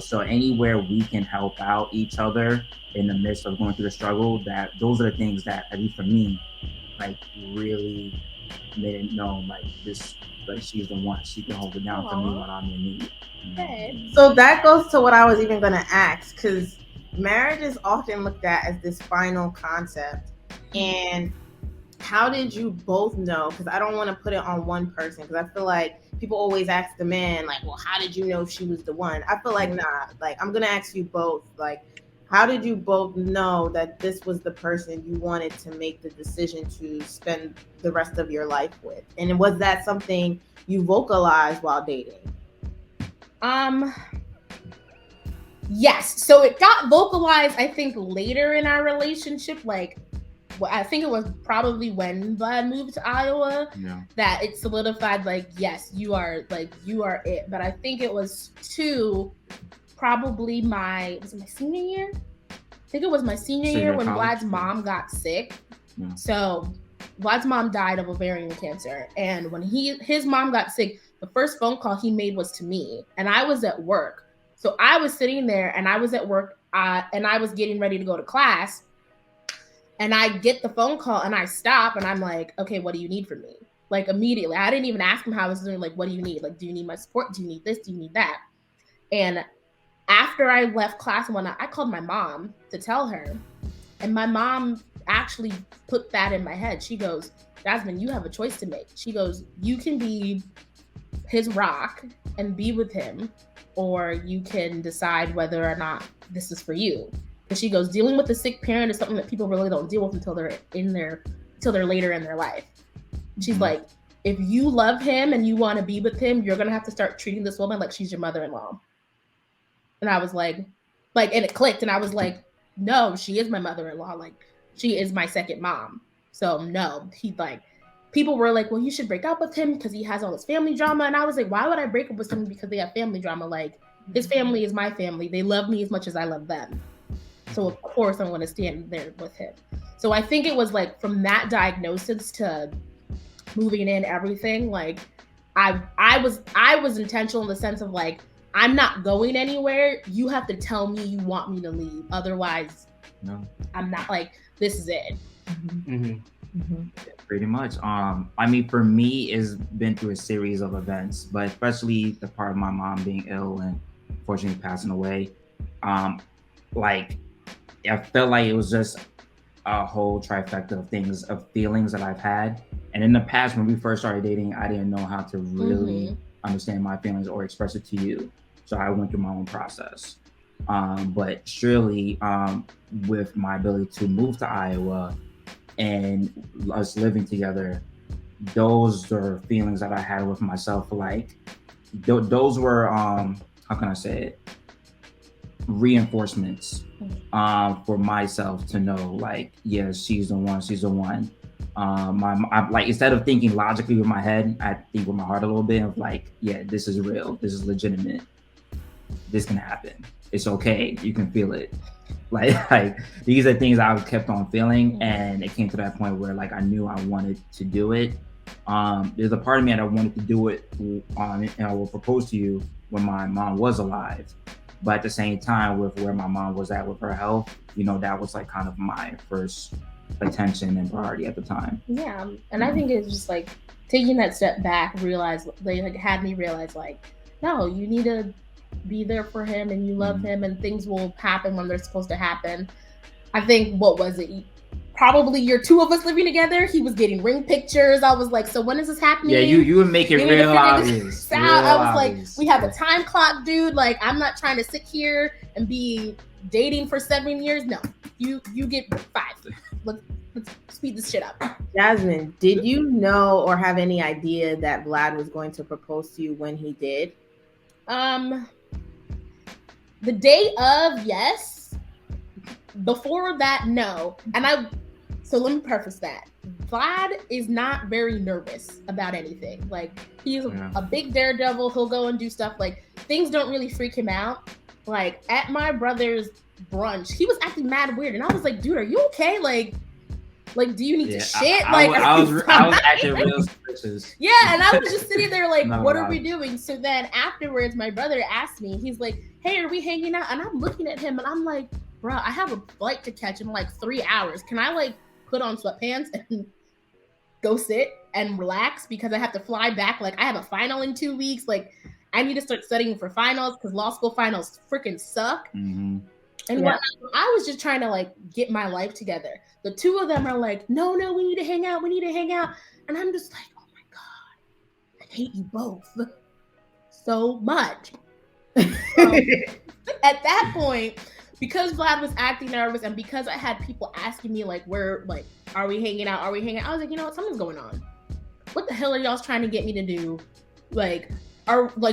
[SPEAKER 5] So anywhere we can help out each other in the midst of going through the struggle, those are the things that, at least for me, like really made it known, like this, like she's the one. She can hold it down for me when I'm in need.
[SPEAKER 2] Okay. So that goes to what I was even going to ask, because marriage is often looked at as this final concept. And how did you both know? Because I don't want to put it on one person, because I feel like people always ask the man, like, well, how did you know she was the one? I feel like, nah, like, I'm going to ask you both, like, how did you both know that this was the person you wanted to make the decision to spend the rest of your life with? And was that something you vocalized while dating?
[SPEAKER 4] Yes. So it got vocalized, I think, later in our relationship. Like, I think it was probably when Vlad moved to Iowa that it solidified, like, yes, you are it. But I think it was probably my senior year? I think it was my senior year when Vlad's mom got sick. Yeah. So Vlad's mom died of ovarian cancer. And when his mom got sick, the first phone call he made was to me. And I was at work. So I was sitting there and I was at work and I was getting ready to go to class. And I get the phone call and I stop and I'm like, okay, what do you need from me? Like immediately. I didn't even ask him how I was doing. Like, what do you need? Like, do you need my support? Do you need this? Do you need that? And after I left class and whatnot, I called my mom to tell her. And my mom actually put that in my head. She goes, Jasmine, you have a choice to make. She goes, you can be his rock and be with him, or you can decide whether or not this is for you. And she goes, dealing with a sick parent is something that people really don't deal with until they're later in their life. She's like, if you love him and you want to be with him, you're gonna have to start treating this woman like she's your mother-in-law. And I was like, and it clicked, and I was like, no, she is my mother-in-law. Like, she is my second mom. So no, people were like, well, you should break up with him because he has all this family drama. And I was like, why would I break up with someone because they have family drama? Like, his family is my family. They love me as much as I love them. So of course I'm going to stand there with him. So I think it was like from that diagnosis to moving in everything, like I was intentional in the sense of like, I'm not going anywhere. You have to tell me you want me to leave. Otherwise, no, I'm not. Like, this is it.
[SPEAKER 5] Mm-hmm. Mm-hmm. Yeah, pretty much. I mean, for me, it's been through a series of events, but especially the part of my mom being ill and unfortunately passing away. Like, I felt like it was just a whole trifecta of things, of feelings that I've had. And in the past, when we first started dating, I didn't know how to really understand my feelings or express it to you. So I went through my own process. But surely, with my ability to move to Iowa and us living together, those are feelings that I had with myself. Like, those were, how can I say it? Reinforcements for myself to know, like, yes, she's the one. I'm like, instead of thinking logically with my head, I think with my heart a little bit of like, yeah, this is real, this is legitimate, this can happen, it's okay, you can feel it. Like these are things I kept on feeling, and it came to that point where like I knew I wanted to do it. There's a part of me that wanted to do it, and I will propose to you when my mom was alive. But at the same time, with where my mom was at with her health, you know, that was like kind of my first attention and priority at the time.
[SPEAKER 4] Yeah, and I think it's just like taking that step back, had me realize like, no, you need to be there for him and you love him, and things will happen when they're supposed to happen. I think, what was it? Probably year 2 of us living together, he was getting ring pictures. I was like, so when is this happening?
[SPEAKER 5] Yeah, you would make it real obvious.
[SPEAKER 4] I was like, we have a time clock, dude. Like, I'm not trying to sit here and be dating for 7 years. No, you get 5. Let's speed this shit up.
[SPEAKER 2] Jasmine, did you know or have any idea that Vlad was going to propose to you when he did?
[SPEAKER 4] The day of, yes. Before that, no. So let me preface that. Vlad is not very nervous about anything. Like, he's a big daredevil. He'll go and do stuff. Like, things don't really freak him out. Like, at my brother's brunch, he was acting mad weird. And I was like, dude, are you okay? Like, do you need to shit?
[SPEAKER 5] I was acting real suspicious.
[SPEAKER 4] Yeah, and I was just sitting there like, what are we doing? So then afterwards, my brother asked me, he's like, hey, are we hanging out? And I'm looking at him and I'm like, bro, I have a flight to catch in like 3 hours. Can I like put on sweatpants and go sit and relax because I have to fly back? Like, I have a final in 2 weeks. Like, I need to start studying for finals because law school finals freaking suck. Mm-hmm. And I was just trying to like get my life together. The 2 of them are like, no, we need to hang out. And I'm just like, oh my God, I hate you both so much. So, at that point, because Vlad was acting nervous and because I had people asking me like, are we hanging out? I was like, you know what, something's going on. What the hell are y'all trying to get me to do? Like,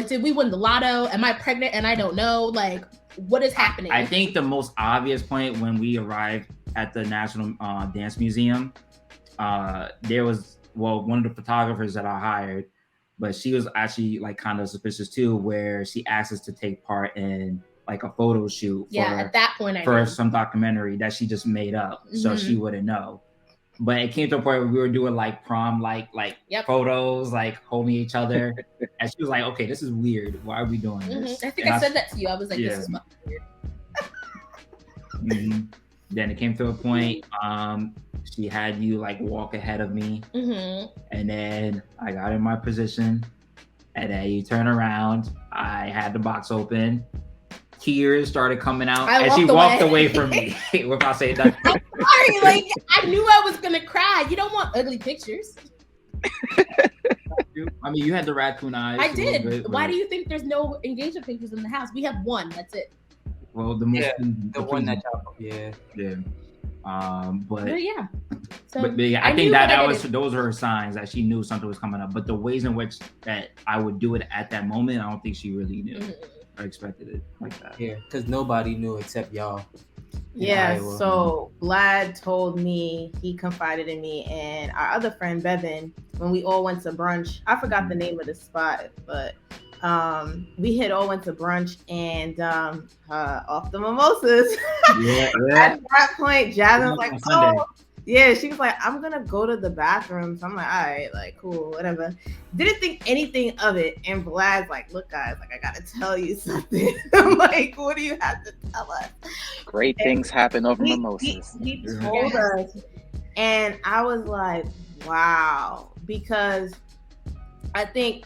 [SPEAKER 4] did we win the lotto? Am I pregnant and I don't know? Like, what is happening?
[SPEAKER 5] I think the most obvious point when we arrived at the National Dance Museum, there was, one of the photographers that I hired, but she was actually like kind of suspicious too, where she asked us to take part in like a photo shoot
[SPEAKER 4] at that point
[SPEAKER 5] for some documentary that she just made up, so she wouldn't know. But it came to a point where we were doing like prom photos, like holding each other, and she was like, "Okay, this is weird. Why are we doing this?"
[SPEAKER 4] I think I said that to you. I was like, "This is fucking weird."
[SPEAKER 5] Then it came to a point, she had you like walk ahead of me, and then I got in my position, and then you turn around. I had the box open. Tears started coming out, and she walked away from me without saying nothing.
[SPEAKER 4] I'm sorry, like I knew I was gonna cry. You don't want ugly pictures.
[SPEAKER 5] I mean, you had the raccoon eyes.
[SPEAKER 4] I did. Bit, why do you think there's no engagement pictures in the house? We have one. That's it.
[SPEAKER 5] Well, the
[SPEAKER 3] one that y'all,
[SPEAKER 5] yeah.
[SPEAKER 4] But yeah. So
[SPEAKER 5] but yeah, I think those were her signs that she knew something was coming up. But the ways in which that I would do it at that moment, I don't think she really knew or expected it like that.
[SPEAKER 3] Yeah, because nobody knew except y'all.
[SPEAKER 2] Yeah, so Vlad told me, he confided in me and our other friend Bevan when we all went to brunch. I forgot the name of the spot, but we had all went to brunch and off the mimosas. At that point, Jasmine was like, oh, yeah, she was like, I'm gonna go to the bathroom. So I'm like, all right, like, cool, whatever. Didn't think anything of it. And Vlad's like, look, guys, like, I gotta tell you something. I'm like, what do you have to tell us?
[SPEAKER 1] Great things happen over mimosas.
[SPEAKER 2] He told us. And I was like, wow. Because I think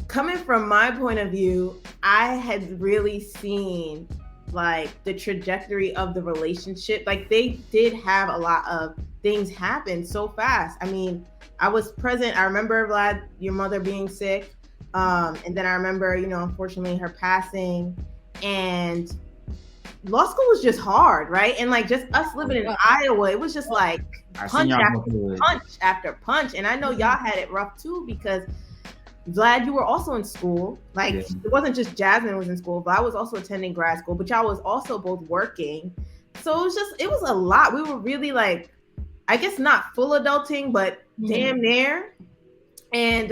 [SPEAKER 2] coming from my point of view, I had really seen like the trajectory of the relationship. Like they did have a lot of things happen so fast. I mean, I was present. I remember, Vlad, your mother being sick. And then I remember, unfortunately her passing, and law school was just hard, right? And like just us living in Iowa, it was just like punch after punch. And I know y'all had it rough too, because Vlad, you were also in school. Like it wasn't just Jasmine was in school, but I was also attending grad school, but y'all was also both working. So it was a lot. We were really like, I guess not full adulting, but damn near. And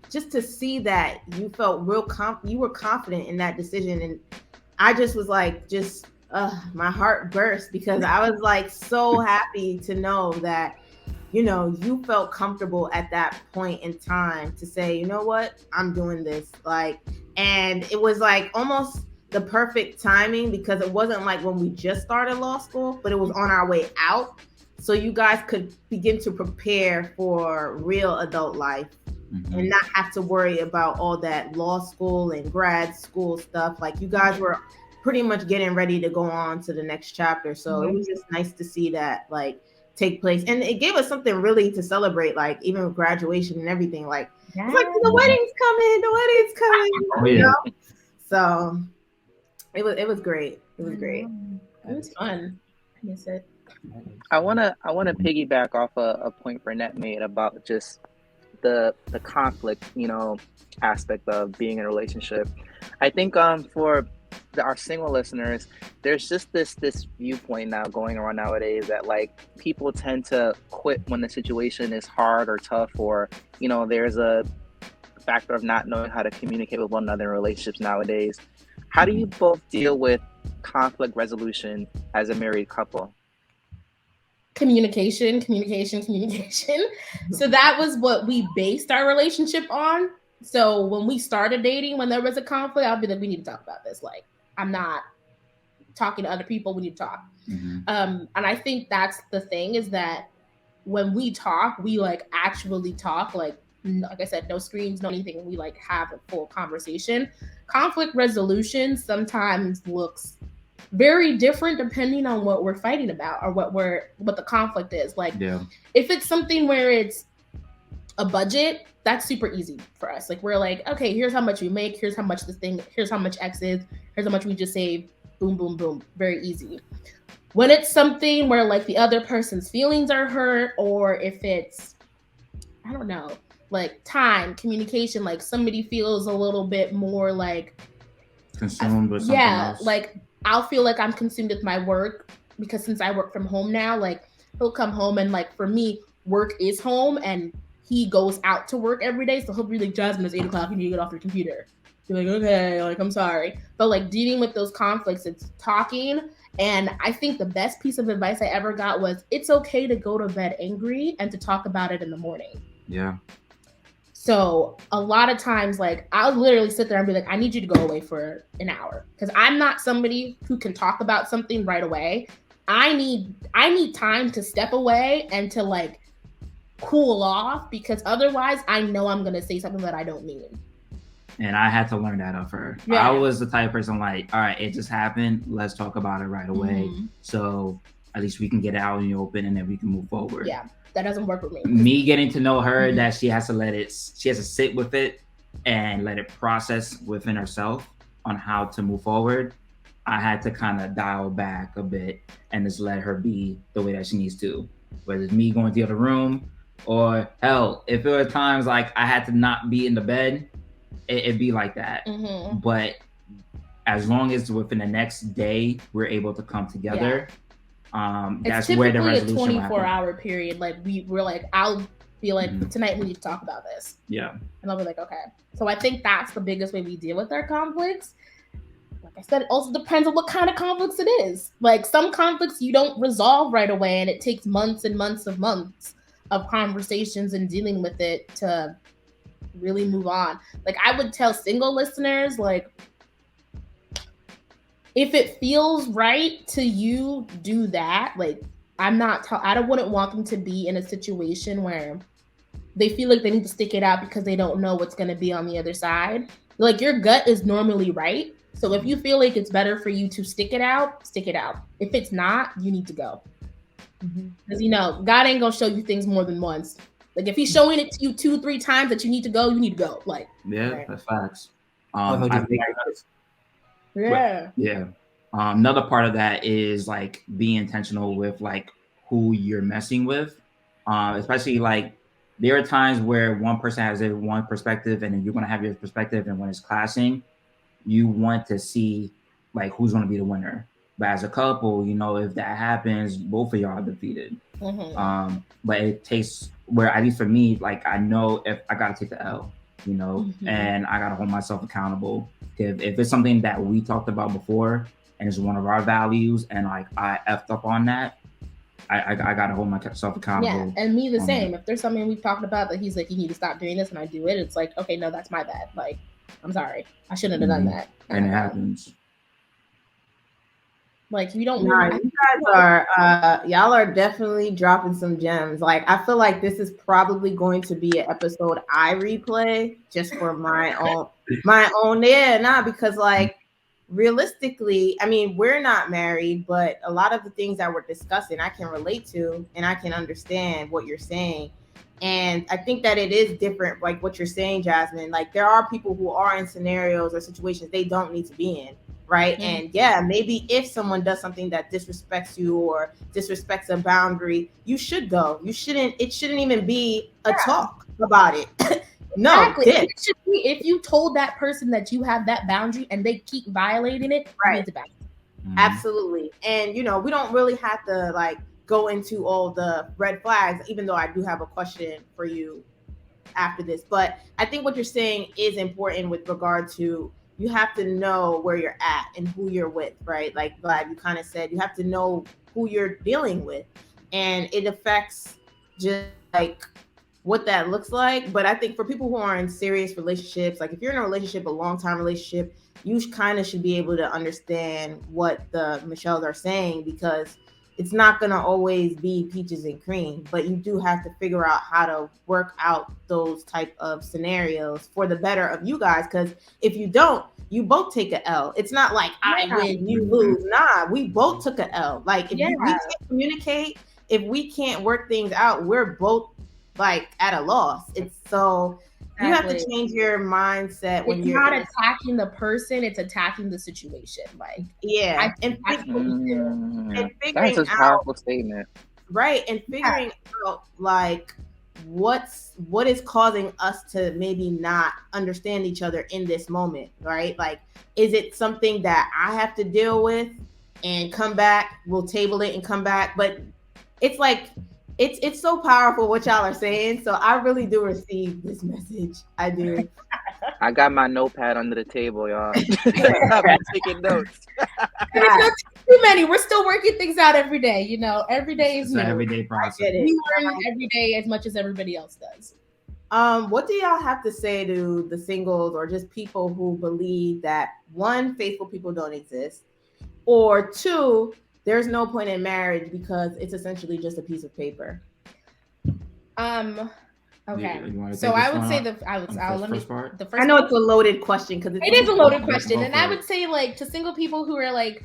[SPEAKER 2] just to see that you felt you were confident in that decision. And I just was like, my heart burst, because I was like so happy to know that you felt comfortable at that point in time to say, you know what, I'm doing this. Like, and it was like almost the perfect timing, because it wasn't like when we just started law school, but it was on our way out. So you guys could begin to prepare for real adult life and not have to worry about all that law school and grad school stuff. Like you guys were pretty much getting ready to go on to the next chapter. So it was just nice to see that like take place, and it gave us something really to celebrate, like even with graduation and everything, like it's like the wedding's coming, so it was great. It was fun. I miss it.
[SPEAKER 1] I wanna piggyback off a point Burnett made about just the conflict aspect of being in a relationship. I think for our single listeners, there's just this viewpoint now going around nowadays that like people tend to quit when the situation is hard or tough, or there's a factor of not knowing how to communicate with one another in relationships nowadays. How do you both deal with conflict resolution as a married couple?
[SPEAKER 4] Communication. So that was what we based our relationship on. So when we started dating, when there was a conflict, I'll be like, we need to talk about this. Like, I'm not talking to other people. We need to talk. And I think that's the thing, is that when we talk, we like actually talk, like I said, no screens, no anything. We like have a full conversation. Conflict resolution sometimes looks very different depending on what we're fighting about or what the conflict is. Like if it's something where it's a budget, that's super easy for us. Like we're like, okay, here's how much we make, here's how much here's how much X is, here's how much we just save, boom, boom, boom. Very easy. When it's something where like the other person's feelings are hurt, or if it's, I don't know, like time, communication, like somebody feels a little bit more like
[SPEAKER 5] consumed with something else.
[SPEAKER 4] Like I'll feel like I'm consumed with my work, because since I work from home now, like he'll come home and like for me, work is home, and he goes out to work every day. So he'll be like, Jasmine, it's 8 o'clock, you need to get off your computer. You're like, okay, like I'm sorry. But like dealing with those conflicts, it's talking. And I think the best piece of advice I ever got was, it's okay to go to bed angry and to talk about it in the morning.
[SPEAKER 5] Yeah.
[SPEAKER 4] So a lot of times, like I'll literally sit there and be like, I need you to go away for an hour, because I'm not somebody who can talk about something right away. I need time to step away and to like cool off, because otherwise I know I'm gonna say something that I don't mean.
[SPEAKER 5] And I had to learn that of her.
[SPEAKER 4] Yeah.
[SPEAKER 5] I was the type of person like, all right, it just happened. Let's talk about it right away. So at least we can get it out in the open and then we can move forward.
[SPEAKER 4] Yeah, that doesn't work with me.
[SPEAKER 5] Me getting to know her, that she has to sit with it and let it process within herself on how to move forward. I had to kind of dial back a bit and just let her be the way that she needs to. Whether it's me going to the other room, or hell, if there were times like I had to not be in the bed, it'd be like that. But as long as within the next day we're able to come together, that's where the resolution will happen.
[SPEAKER 4] It's typically a 24-hour period. Like we're like, I'll be like, tonight we need to talk about this.
[SPEAKER 5] Yeah.
[SPEAKER 4] And I'll be like, okay. So I think that's the biggest way we deal with our conflicts. Like I said, it also depends on what kind of conflicts it is. Like some conflicts you don't resolve right away, and it takes months and months of conversations and dealing with it to really move on. Like I would tell single listeners, like, if it feels right to you, do that. Like I wouldn't want them to be in a situation where they feel like they need to stick it out because they don't know what's going to be on the other side. Like your gut is normally right. So if you feel like it's better for you to stick it out, stick it out. If it's not, you need to go. Because God ain't gonna show you things more than once. Like if he's showing it to you 2-3 times that you need to go, you need to go. Like
[SPEAKER 5] that's facts.
[SPEAKER 3] I think
[SPEAKER 5] another part of that is like being intentional with like who you're messing with, especially like there are times where one person has their one perspective and then you're going to have your perspective, and when it's clashing, you want to see like who's going to be the winner. But as a couple, if that happens, both of y'all are defeated. But it takes, where at least for me, like I know if I got to take the L, and I got to hold myself accountable. If it's something that we talked about before and it's one of our values and like I effed up on that, I got to hold myself accountable.
[SPEAKER 4] Yeah, and me the same. If there's something we've talked about that he's like, you need to stop doing this, and I do it, it's like, okay, no, that's my bad. Like, I'm sorry. I shouldn't have done that.
[SPEAKER 5] And it happens.
[SPEAKER 4] Like you don't.
[SPEAKER 2] You guys y'all are definitely dropping some gems. Like I feel like this is probably going to be an episode I replay just for my own. Yeah, because like realistically, I mean, we're not married, but a lot of the things that we're discussing, I can relate to, and I can understand what you're saying. And I think that it is different, like what you're saying, Jasmine. Like there are people who are in scenarios or situations they don't need to be in. Right. And maybe if someone does something that disrespects you or disrespects a boundary, you should go. It shouldn't even be a talk about it. No,
[SPEAKER 4] exactly. It should be, if you told that person that you have that boundary and they keep violating it,
[SPEAKER 2] right. Absolutely. And we don't really have to like go into all the red flags, even though I do have a question for you after this. But I think what you're saying is important with regard to, you have to know where you're at and who you're with, right? Like Vlad, you kind of said, you have to know who you're dealing with, and it affects just like what that looks like. But I think for people who are in serious relationships, like if you're in a relationship, a long-time relationship, you kind of should be able to understand what the Michels are saying, because it's not going to always be peaches and cream, but you do have to figure out how to work out those type of scenarios for the better of you guys. Because if you don't, you both take a L. It's not like I win, you lose. Nah, we both took a L. Like if we can't communicate, if we can't work things out, we're both like at a loss. It's so you have to change your mindset when you're
[SPEAKER 4] not attacking the person, it's attacking the situation. Like
[SPEAKER 1] that's a powerful statement.
[SPEAKER 2] Right. And figuring out like what is causing us to maybe not understand each other in this moment, right? Like, is it something that I have to deal with and come back, we'll table it and come back? But it's like, it's so powerful what y'all are saying. So I really do receive this message. I do.
[SPEAKER 1] I got my notepad under the table, y'all. I've been taking notes.
[SPEAKER 4] There's not too many. We're still working things out every day. Every day is
[SPEAKER 5] an everyday process.
[SPEAKER 4] We learn every day as much as everybody else does.
[SPEAKER 2] What do y'all have to say to the singles or just people who believe that, one, faithful people don't exist, or two, there's no point in marriage because it's essentially just a piece of paper.
[SPEAKER 4] Okay.
[SPEAKER 5] You
[SPEAKER 4] so I would say
[SPEAKER 5] the
[SPEAKER 4] first
[SPEAKER 2] I know it's a loaded question because
[SPEAKER 4] it is a loaded question, and I would say like to single people who are like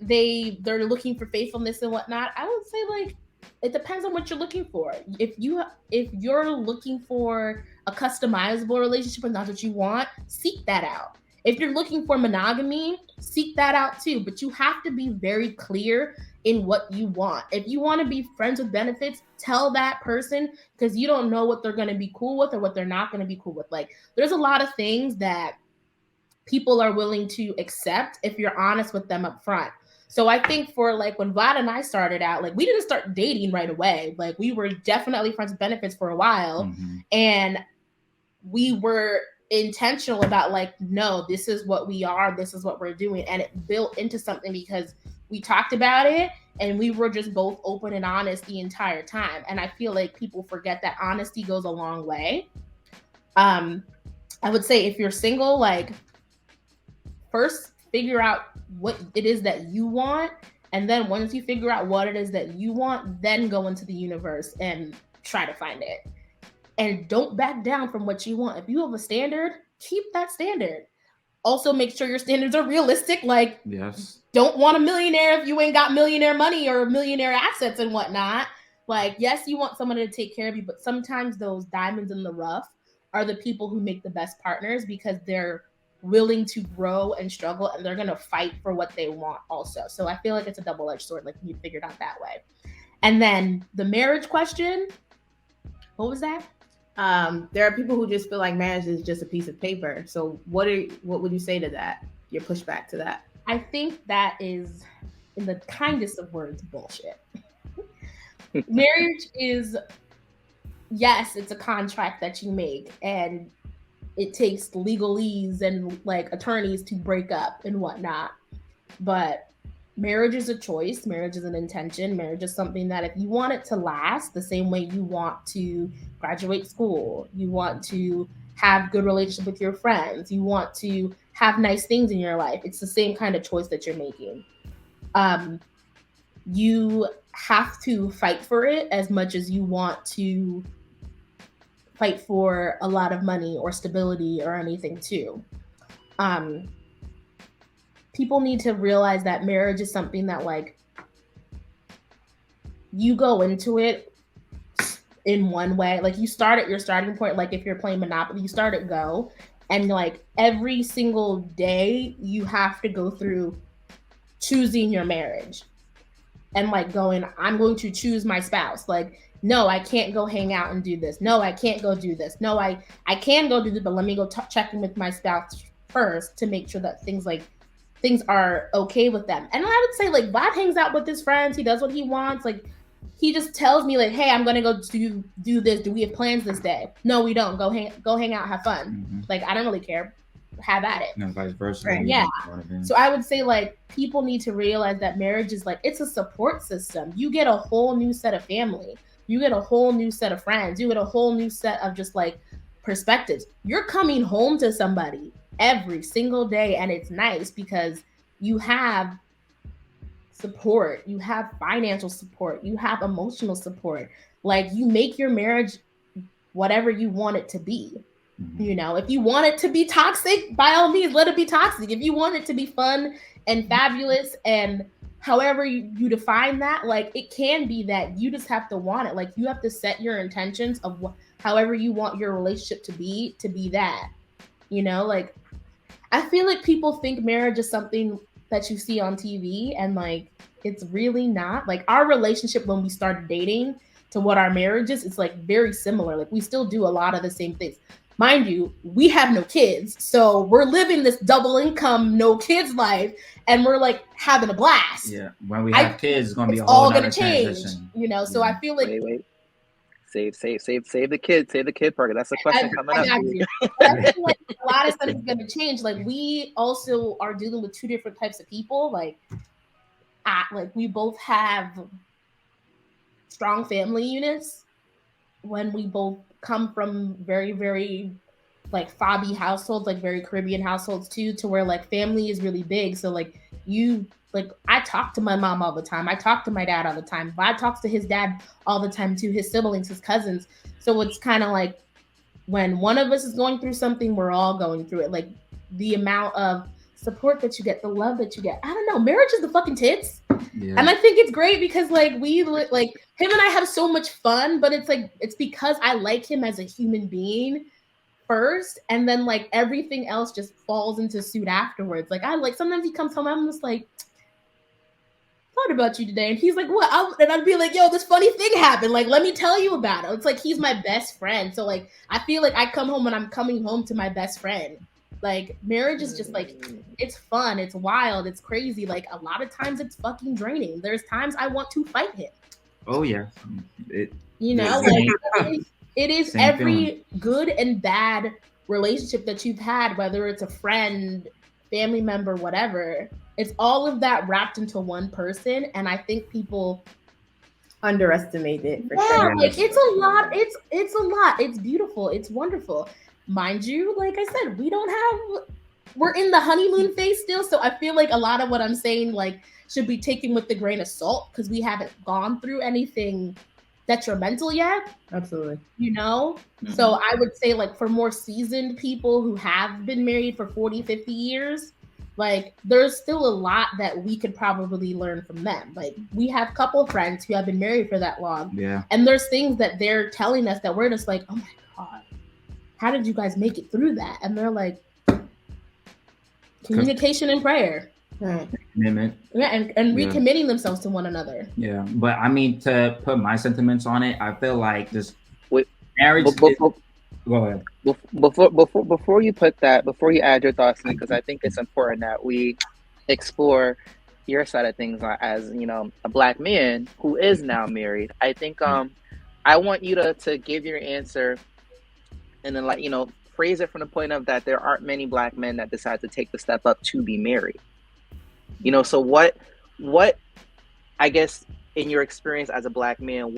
[SPEAKER 4] they're looking for faithfulness and whatnot. I would say like it depends on what you're looking for. If you're looking for a customizable relationship and that's what you want, seek that out. If you're looking for monogamy, seek that out too. But you have to be very clear in what you want. If you want to be friends with benefits, tell that person, because you don't know what they're going to be cool with or what they're not going to be cool with. Like, there's a lot of things that people are willing to accept if you're honest with them up front. So I think for like when Vlad and I started out, like we didn't start dating right away. Like we were definitely friends with benefits for a while. And we were intentional about like, no, this is what we are. This is what we're doing. And it built into something because we talked about it and we were just both open and honest the entire time. And I feel like people forget that honesty goes a long way. I would say if you're single, like first figure out what it is that you want. And then once you figure out what it is that you want, then go into the universe and try to find it. And don't back down from what you want. If you have a standard, keep that standard. Also make sure your standards are realistic. Like,
[SPEAKER 5] yes,
[SPEAKER 4] don't want a millionaire if you ain't got millionaire money or millionaire assets and whatnot. Like, yes, you want someone to take care of you, but sometimes those diamonds in the rough are the people who make the best partners because they're willing to grow and struggle and they're going to fight for what they want also. So I feel like it's a double-edged sword, like you figured out that way. And then the marriage question, what was that?
[SPEAKER 2] There are people who just feel like marriage is just a piece of paper. So what would you say to that? Your pushback to that?
[SPEAKER 4] I think that is, in the kindest of words, bullshit. Marriage is, yes, it's a contract that you make and it takes legalese and like attorneys to break up and whatnot. But marriage is a choice. Marriage is an intention. Marriage is something that if you want it to last the same way you want to graduate school, you want to have good relationship with your friends, you want to have nice things in your life, it's the same kind of choice that you're making. You have to fight for it as much as you want to fight for a lot of money or stability or anything too. People need to realize that marriage is something that like you go into it in one way. Like you start at your starting point. Like if you're playing Monopoly, you start at go, and like every single day you have to go through choosing your marriage and like going, I'm going to choose my spouse. Like, no, I can't go hang out and do this. No, I can't go do this. No, I can go do this, but let me go check in with my spouse first to make sure that things are okay with them. And I would say like Vlad hangs out with his friends. He does what he wants. Like he just tells me like, hey, I'm going to go do this. Do we have plans this day? No, we don't. Go hang out, have fun. Like, I don't really care. Have at it.
[SPEAKER 5] No, vice versa.
[SPEAKER 4] Right. Yeah. So I would say like people need to realize that marriage is like, it's a support system. You get a whole new set of family. You get a whole new set of friends. You get a whole new set of just like perspectives. You're coming home to somebody every single day, and it's nice because you have support, you have financial support, you have emotional support. Like you make your marriage whatever you want it to be. You know, if you want it to be toxic, by all means, let it be toxic. If you want it to be fun and fabulous and however you define that, like it can be that. You just have to want it. Like you have to set your intentions of however you want your relationship to be that, you know, like I feel like people think marriage is something that you see on TV and like it's really not. Like our relationship when we started dating to what our marriage is, it's like very similar. Like we still do a lot of the same things. Mind you, we have no kids, so we're living this double income, no kids life, and we're like having a blast.
[SPEAKER 5] Yeah, when we have kids, it's gonna be a whole
[SPEAKER 4] all gonna
[SPEAKER 5] change,
[SPEAKER 4] transition. You know, so I feel like
[SPEAKER 1] wait. Save the kid part. That's the question coming up.
[SPEAKER 4] But I feel like a lot of stuff is gonna change. Like we also are dealing with two different types of people. Like we both have strong family units when we both come from very, very like Fabi households, like very Caribbean households too, to where like family is really big. So like I talk to my mom all the time. I talk to my dad all the time. But I talk to his dad all the time too, his siblings, his cousins. So it's kind of like when one of us is going through something, we're all going through it. Like the amount of support that you get, the love that you get. I don't know. Marriage is the fucking tits. Yeah. And I think it's great because like like him and I have so much fun, but it's because I like him as a human being first, and then like everything else just falls into suit afterwards. Like sometimes he comes home, I'm just like, thought about you today, and he's like, what? And I'd be like, yo, this funny thing happened, like let me tell you about it. It's like he's my best friend, so like I feel like I come home and I'm coming home to my best friend. Like marriage is just like, it's fun, it's wild, it's crazy. Like a lot of times it's fucking draining. There's times I want to fight him.
[SPEAKER 5] Oh yeah,
[SPEAKER 4] it is every good and bad relationship that you've had, whether it's a friend, family member, whatever. It's all of that wrapped into one person, and I think people
[SPEAKER 2] underestimate it.
[SPEAKER 4] For sure. Like it's a lot. It's a lot. It's beautiful. It's wonderful. Mind you, like I said, we're in the honeymoon phase still, so I feel like a lot of what I'm saying like should be taken with a grain of salt because we haven't gone through anything detrimental yet.
[SPEAKER 2] Absolutely.
[SPEAKER 4] You know? Mm-hmm. So I would say like for more seasoned people who have been married for 40, 50 years, like there's still a lot that we could probably learn from them. Like we have a couple friends who have been married for that long.
[SPEAKER 5] Yeah.
[SPEAKER 4] And there's things that they're telling us that we're just like, oh my God, how did you guys make it through that? And they're like, communication and prayer.
[SPEAKER 5] Commitment.
[SPEAKER 4] Yeah, and recommitting themselves to one another.
[SPEAKER 5] Yeah, but I mean, to put my sentiments on it, I feel like this
[SPEAKER 1] marriage.
[SPEAKER 5] Go ahead.
[SPEAKER 1] Before you put that, before you add your thoughts in, because I think it's important that we explore your side of things as a Black man who is now married. I think I want you to give your answer, and then phrase it from the point of that there aren't many Black men that decide to take the step up to be married. So what I guess in your experience as a Black man,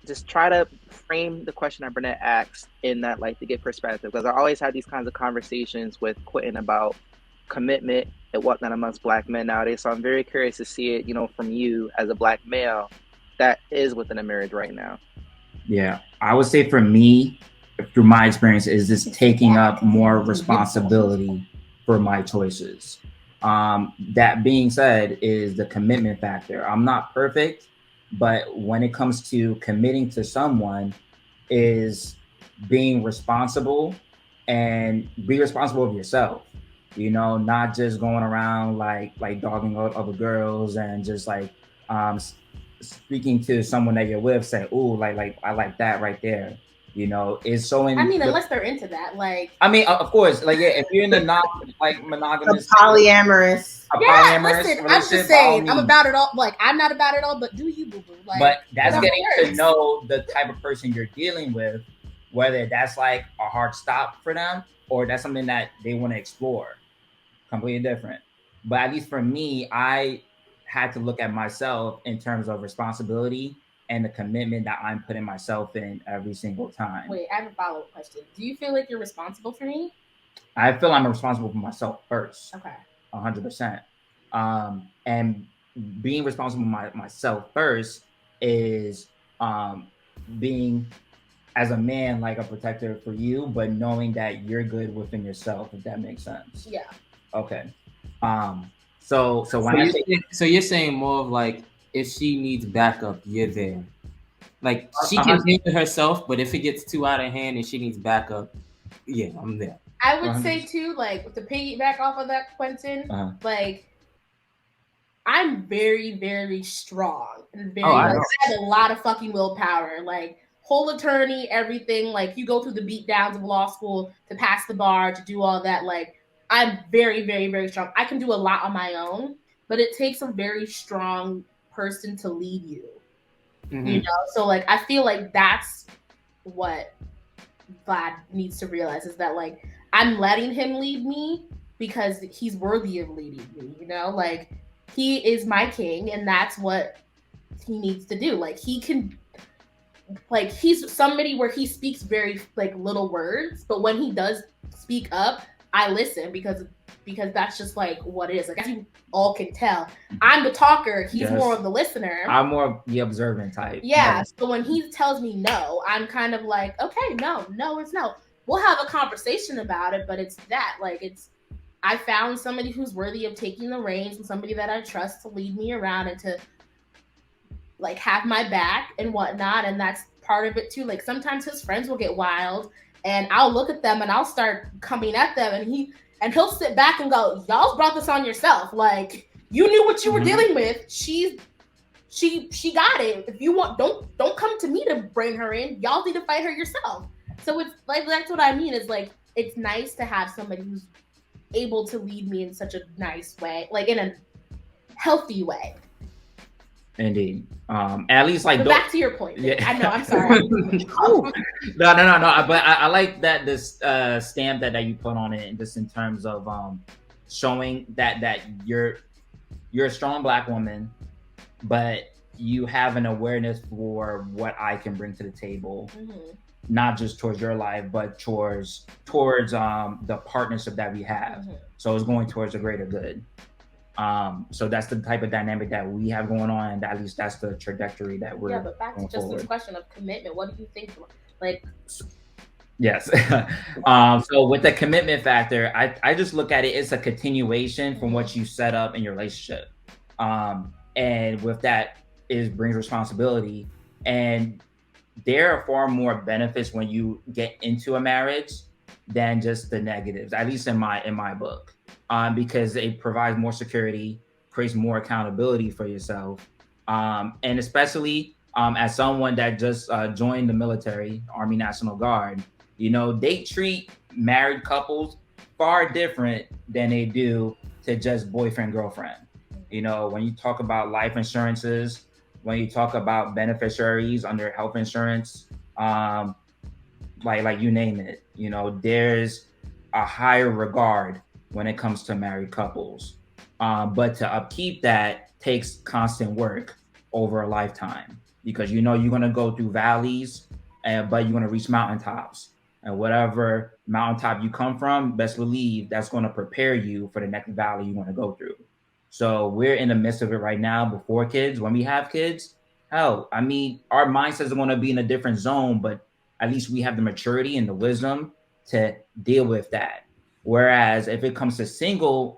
[SPEAKER 1] just try to frame the question that Burnett asked in that, like, to get perspective, because I always have these kinds of conversations with Quentin about commitment and whatnot amongst Black men nowadays. So I'm very curious to see it, from you as a Black male that is within a marriage right now.
[SPEAKER 5] Yeah, I would say for me, through my experience, is just taking up more responsibility for my choices. That being said, is the commitment factor. I'm not perfect, but when it comes to committing to someone, is being responsible and be responsible of yourself. Not just going around like dogging out other girls and just like speaking to someone that you're with, say, "Ooh, like I like that right there." Is showing.
[SPEAKER 4] I mean, unless they're into that, like.
[SPEAKER 5] I mean, of course, like if you're in a not like monogamous,
[SPEAKER 2] polyamorous.
[SPEAKER 4] Listen, I'm just saying, I'm about it all. Like, I'm not about it all, but do you, boo boo? Like,
[SPEAKER 5] but that's getting to know the type of person you're dealing with, whether that's like a hard stop for them or that's something that they want to explore. Completely different. But at least for me, I had to look at myself in terms of responsibility and the commitment that I'm putting myself in every single time.
[SPEAKER 4] Wait, I have a follow-up question. Do you feel like you're responsible for me?
[SPEAKER 5] I feel I'm responsible for myself first.
[SPEAKER 4] Okay.
[SPEAKER 5] 100%. And being responsible for myself first is being, as a man, like a protector for you, but knowing that you're good within yourself, if that makes sense.
[SPEAKER 4] Yeah.
[SPEAKER 5] Okay. So when
[SPEAKER 3] so you're saying more of like, if she needs backup, you're there. Like she can deal with herself, but if it gets too out of hand and she needs backup, yeah, I'm there.
[SPEAKER 4] I would say too, like to piggyback off of that, Quentin, like I'm very, very strong and very I have a lot of fucking willpower. Like whole attorney, everything. Like you go through the beat downs of law school to pass the bar, to do all that. Like I'm very, very, very strong. I can do a lot on my own, but it takes a very strong person to lead you. So like I feel like that's what Vlad needs to realize, is that like I'm letting him lead me because he's worthy of leading me, like he is my king and that's what he needs to do. Like he can, like he's somebody where he speaks very like little words, but when he does speak up, I listen because that's just like what it is. Like as you all can tell, I'm the talker. He's
[SPEAKER 5] Yes.
[SPEAKER 4] more of the listener.
[SPEAKER 5] I'm more of the observant type.
[SPEAKER 4] Yeah.
[SPEAKER 5] Yes.
[SPEAKER 4] So when he tells me no, I'm kind of like, okay, no is no. We'll have a conversation about it, but it's that like I found somebody who's worthy of taking the reins and somebody that I trust to lead me around and to like have my back and whatnot. And that's part of it too. Like sometimes his friends will get wild and I'll look at them and I'll start coming at them and he'll sit back and go, y'all brought this on yourself. Like you knew what you were dealing with. She got it. If you want, don't come to me to bring her in. Y'all need to fight her yourself. So it's like, that's what I mean. Is like, it's nice to have somebody who's able to lead me in such a nice way, like in a healthy way.
[SPEAKER 5] Indeed. At least like
[SPEAKER 4] back to your point.
[SPEAKER 5] Yeah.
[SPEAKER 4] I know. I'm sorry.
[SPEAKER 5] No. But I like that this stamp that you put on it, and just in terms of showing that you're a strong Black woman, but you have an awareness for what I can bring to the table, not just towards your life, but towards the partnership that we have. So it's going towards a greater good. So that's the type of dynamic that we have going on, and at least that's the trajectory that we're.
[SPEAKER 4] Yeah, but back to just this question of commitment. What do you think? Like,
[SPEAKER 5] yes. So with the commitment factor, I just look at it as a continuation from what you set up in your relationship, and with that brings responsibility, and there are far more benefits when you get into a marriage than just the negatives, at least in my book. Because it provides more security, creates more accountability for yourself. And especially as someone that just joined the military, Army National Guard, they treat married couples far different than they do to just boyfriend, girlfriend. When you talk about life insurances, when you talk about beneficiaries under health insurance, like you name it, there's a higher regard when it comes to married couples. But to upkeep that takes constant work over a lifetime, because you're going to go through valleys, but you're going to reach mountaintops. And whatever mountaintop you come from, best believe that's going to prepare you for the next valley you want to go through. So we're in the midst of it right now before kids. When we have kids, our mindsets are going to be in a different zone, but at least we have the maturity and the wisdom to deal with that. Whereas if it comes to single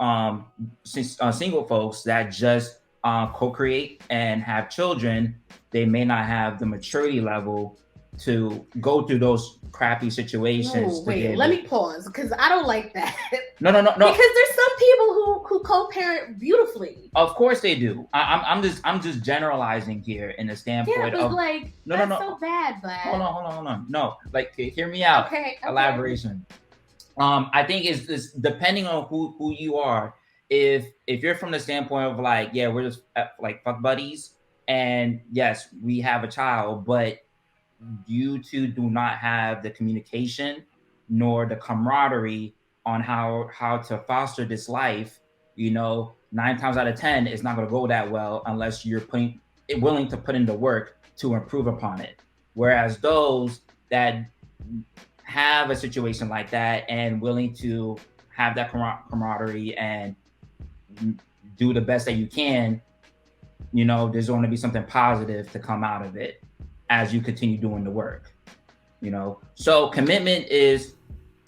[SPEAKER 5] folks that just co-create and have children, they may not have the maturity level to go through those crappy situations.
[SPEAKER 4] Wait, let me pause, because I don't like that.
[SPEAKER 5] No.
[SPEAKER 4] Because there's some people who co-parent beautifully.
[SPEAKER 5] Of course they do. I'm just generalizing here in the standpoint of
[SPEAKER 4] like that's so bad, Black.
[SPEAKER 5] Hold on. No, like hear me out.
[SPEAKER 4] Okay.
[SPEAKER 5] Elaboration. I think it's depending on who you are. If you're from the standpoint of like, yeah, we're just like fuck buddies, and yes, we have a child, but you two do not have the communication nor the camaraderie on how to foster this life, 9 times out of 10, it's not going to go that well unless you're willing to put in the work to improve upon it. Whereas those that have a situation like that and willing to have that camaraderie and do the best that you can, there's going to be something positive to come out of it as you continue doing the work. So commitment is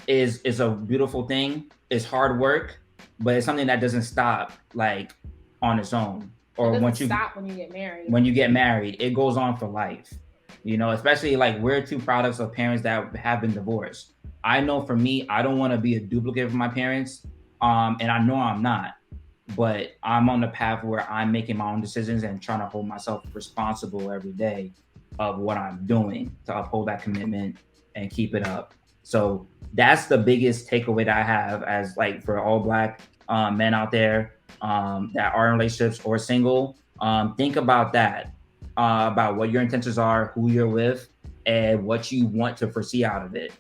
[SPEAKER 5] a beautiful thing. It's hard work, but it's something that doesn't stop like on its own. Or
[SPEAKER 4] when you get married.
[SPEAKER 5] When you get married, it goes on for life. Especially like we're two products of parents that have been divorced. I know for me, I don't want to be a duplicate of my parents. And I know I'm not, but I'm on the path where I'm making my own decisions and trying to hold myself responsible every day of what I'm doing to uphold that commitment and keep it up. So that's the biggest takeaway that I have as like for all Black men out there that are in relationships or single. Think about that. About what your intentions are, who you're with, and what you want to foresee out of it.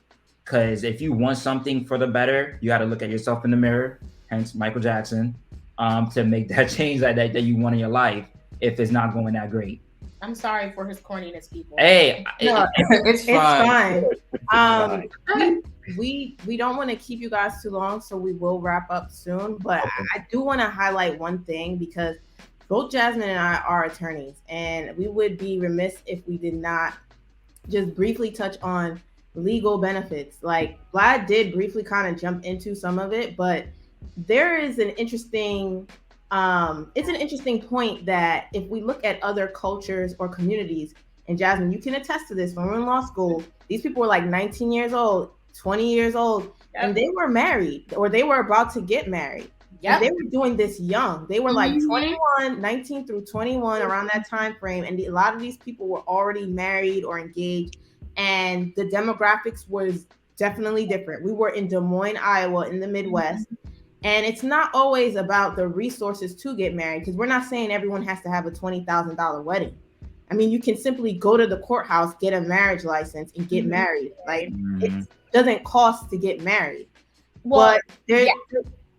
[SPEAKER 5] Because if you want something for the better, you got to look at yourself in the mirror, hence Michael Jackson, to make that change that you want in your life if it's not going that great.
[SPEAKER 4] I'm sorry for his corniness, people.
[SPEAKER 5] Hey,
[SPEAKER 2] No,
[SPEAKER 3] it's fine.
[SPEAKER 2] Fine. We don't want to keep you guys too long, so we will wrap up soon. But I do want to highlight one thing, because both Jasmine and I are attorneys, and we would be remiss if we did not just briefly touch on legal benefits. Like, Vlad did briefly kind of jump into some of it, but there is an interesting it's an interesting point that if we look at other cultures or communities, and Jasmine, you can attest to this, when we were in law school, these people were like 19 years old, 20 years old, and they were married, or they were about to get married. Yeah, they were doing this young. They were like 21, 19 through 21, around that time frame. And a lot of these people were already married or engaged. And the demographics was definitely different. We were in Des Moines, Iowa, in the Midwest. And it's not always about the resources to get married, because we're not saying everyone has to have a $20,000 wedding. I mean, you can simply go to the courthouse, get a marriage license, and get married. Like, it doesn't cost to get married. Well, but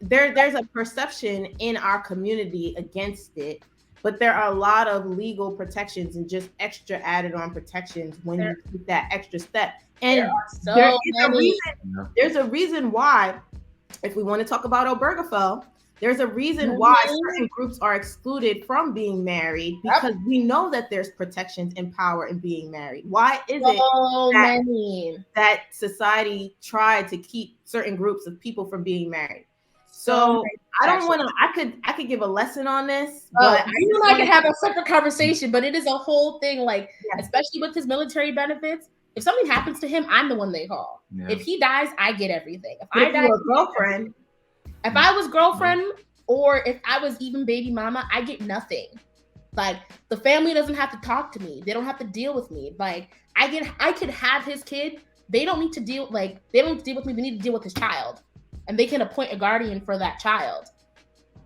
[SPEAKER 2] there's a perception in our community against it, but there are a lot of legal protections and just extra added on protections when you take that extra step. And there's a reason why, if we want to talk about Obergefell, there's a reason why certain groups are excluded from being married, because we know that there's protections and power in being married. Why is it that society tried to keep certain groups of people from being married? So I don't want to. I could give a lesson on this, but
[SPEAKER 4] you and I could have a separate conversation. But it is a whole thing, like especially with his military benefits. If something happens to him, I'm the one they call. Yeah. If he dies, I get everything. If I die,
[SPEAKER 2] girlfriend.
[SPEAKER 4] If I was girlfriend, or if I was even baby mama, I get nothing. Like, the family doesn't have to talk to me. They don't have to deal with me. Like, I could have his kid. They don't need to deal with me. They need to deal with his child. And they can appoint a guardian for that child.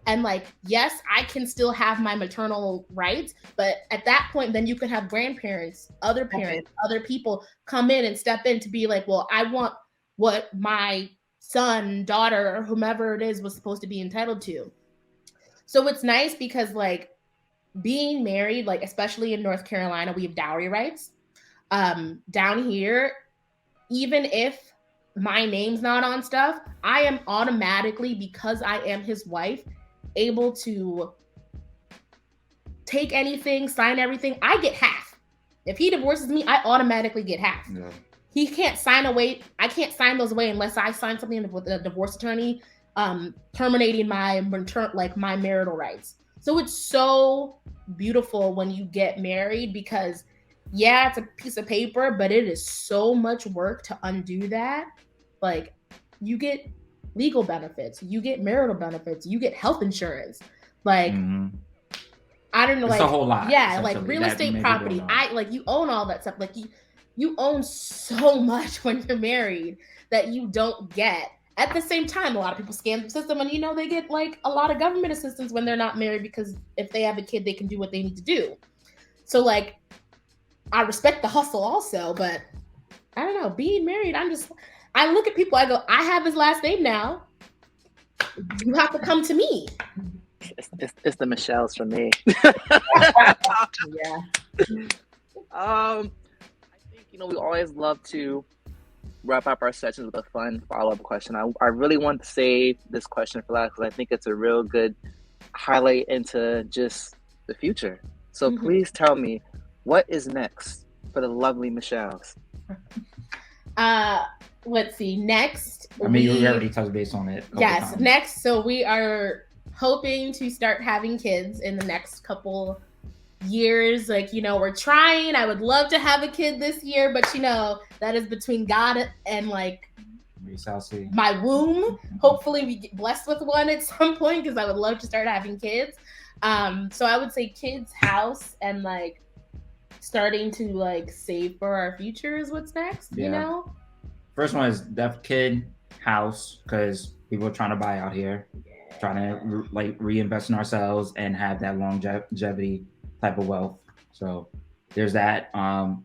[SPEAKER 4] And like, yes, I can still have my maternal rights, but at that point, then you can have grandparents, other parents, other people come in and step in to be like, well, I want what my son, daughter, or whomever it is was supposed to be entitled to. So it's nice because, like, being married, like, especially in North Carolina, we have dowry rights. Down here, even if my name's not on stuff, I am automatically, because I am his wife, able to take anything, sign everything. I get half. If he divorces me, I automatically get half. Yeah. He can't sign away. I can't sign those away unless I sign something with a divorce attorney, terminating my marital rights. So it's so beautiful when you get married, because it's a piece of paper, but it is so much work to undo that. Like, you get legal benefits, you get marital benefits, you get health insurance. Like, I don't know,
[SPEAKER 5] it's
[SPEAKER 4] like
[SPEAKER 5] a whole lot.
[SPEAKER 4] Yeah, like real estate property. You own all that stuff. Like, you own so much when you're married that you don't get. At the same time, a lot of people scam the system, and they get like a lot of government assistance when they're not married, because if they have a kid, they can do what they need to do. So, like, I respect the hustle also, but I don't know, being married, I look at people, I go, I have his last name now. You have to come to me.
[SPEAKER 1] It's the Michels for me. I think, we always love to wrap up our sessions with a fun follow-up question. I really want to save this question for last, because I think it's a real good highlight into just the future. So please tell me, what is next for the lovely Michels?
[SPEAKER 4] Let's see. Next,
[SPEAKER 5] you already touched base on it.
[SPEAKER 4] Yes, times. Next. So we are hoping to start having kids in the next couple years. Like, we're trying. I would love to have a kid this year, but that is between God and like my womb. Hopefully we get blessed with one at some point, because I would love to start having kids. So I would say kids, house, and like starting to like save for our future is what's next.
[SPEAKER 5] First one is def kid, house, because people are trying to buy out here, trying to like reinvest in ourselves and have that longevity type of wealth. So there's that.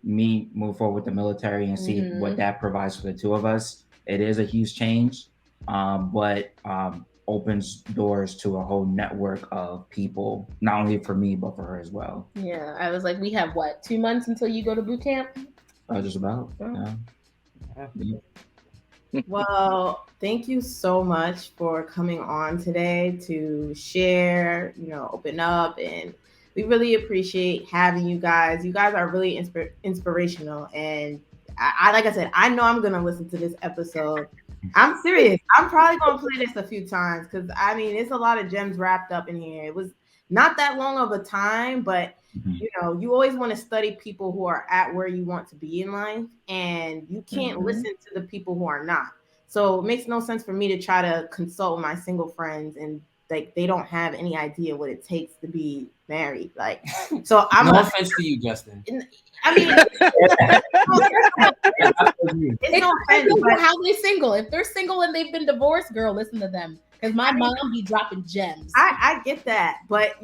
[SPEAKER 5] Me move forward with the military and see what that provides for the two of us. It is a huge change, but opens doors to a whole network of people, not only for me but for her as well.
[SPEAKER 4] Yeah, I was like, we have what, 2 months until you go to boot camp?
[SPEAKER 5] Just about. Yeah.
[SPEAKER 2] Well, thank you so much for coming on today to share, open up, and we really appreciate having you guys. You guys are really inspirational, and I like I said, I know I'm gonna listen to this episode. I'm serious. I'm probably gonna play this a few times because it's a lot of gems wrapped up in here. It was not that long of a time, but you always want to study people who are at where you want to be in life, and you can't listen to the people who are not. So it makes no sense for me to try to consult my single friends and they don't have any idea what it takes to be married. So I'm
[SPEAKER 3] no offense to you, Justin.
[SPEAKER 4] It's no offense. How they single? If they're single and they've been divorced, girl, listen to them. Because my mom be dropping gems.
[SPEAKER 2] I get that. But,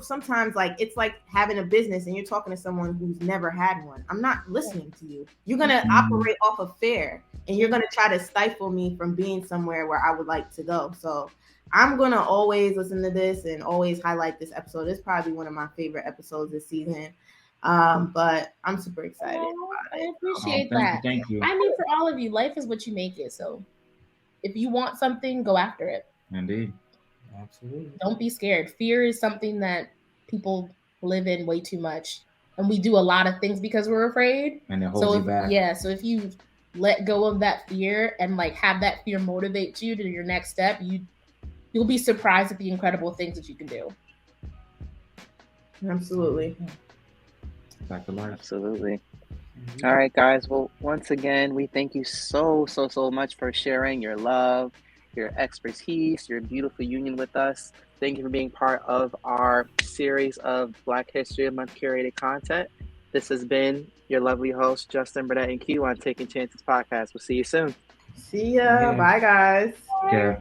[SPEAKER 2] sometimes it's like having a business and you're talking to someone who's never had one. I'm not listening to you. You're going to operate off of fear and you're going to try to stifle me from being somewhere where I would like to go. So I'm going to always listen to this and always highlight this episode. It's probably one of my favorite episodes this season. But I'm super excited about it.
[SPEAKER 4] I appreciate that.
[SPEAKER 5] Thank you.
[SPEAKER 4] For all of you, life is what you make it. So if you want something, go after it.
[SPEAKER 5] Indeed.
[SPEAKER 3] Absolutely.
[SPEAKER 4] Don't be scared. Fear is something that people live in way too much. And we do a lot of things because we're afraid.
[SPEAKER 5] And it holds you back.
[SPEAKER 4] Yeah. So if you let go of that fear and have that fear motivate you to your next step, you'll be surprised at the incredible things that you can do.
[SPEAKER 2] Absolutely.
[SPEAKER 5] Back to life.
[SPEAKER 1] Absolutely. All right, guys. Well, once again, we thank you so much for sharing your love, your expertise, your beautiful union with us. Thank you for being part of our series of Black History Month curated content. This has been your lovely host, Justin, Burnett, and Q on Taking Chances podcast. We'll see you soon.
[SPEAKER 2] See ya. Bye, guys.
[SPEAKER 5] Yeah.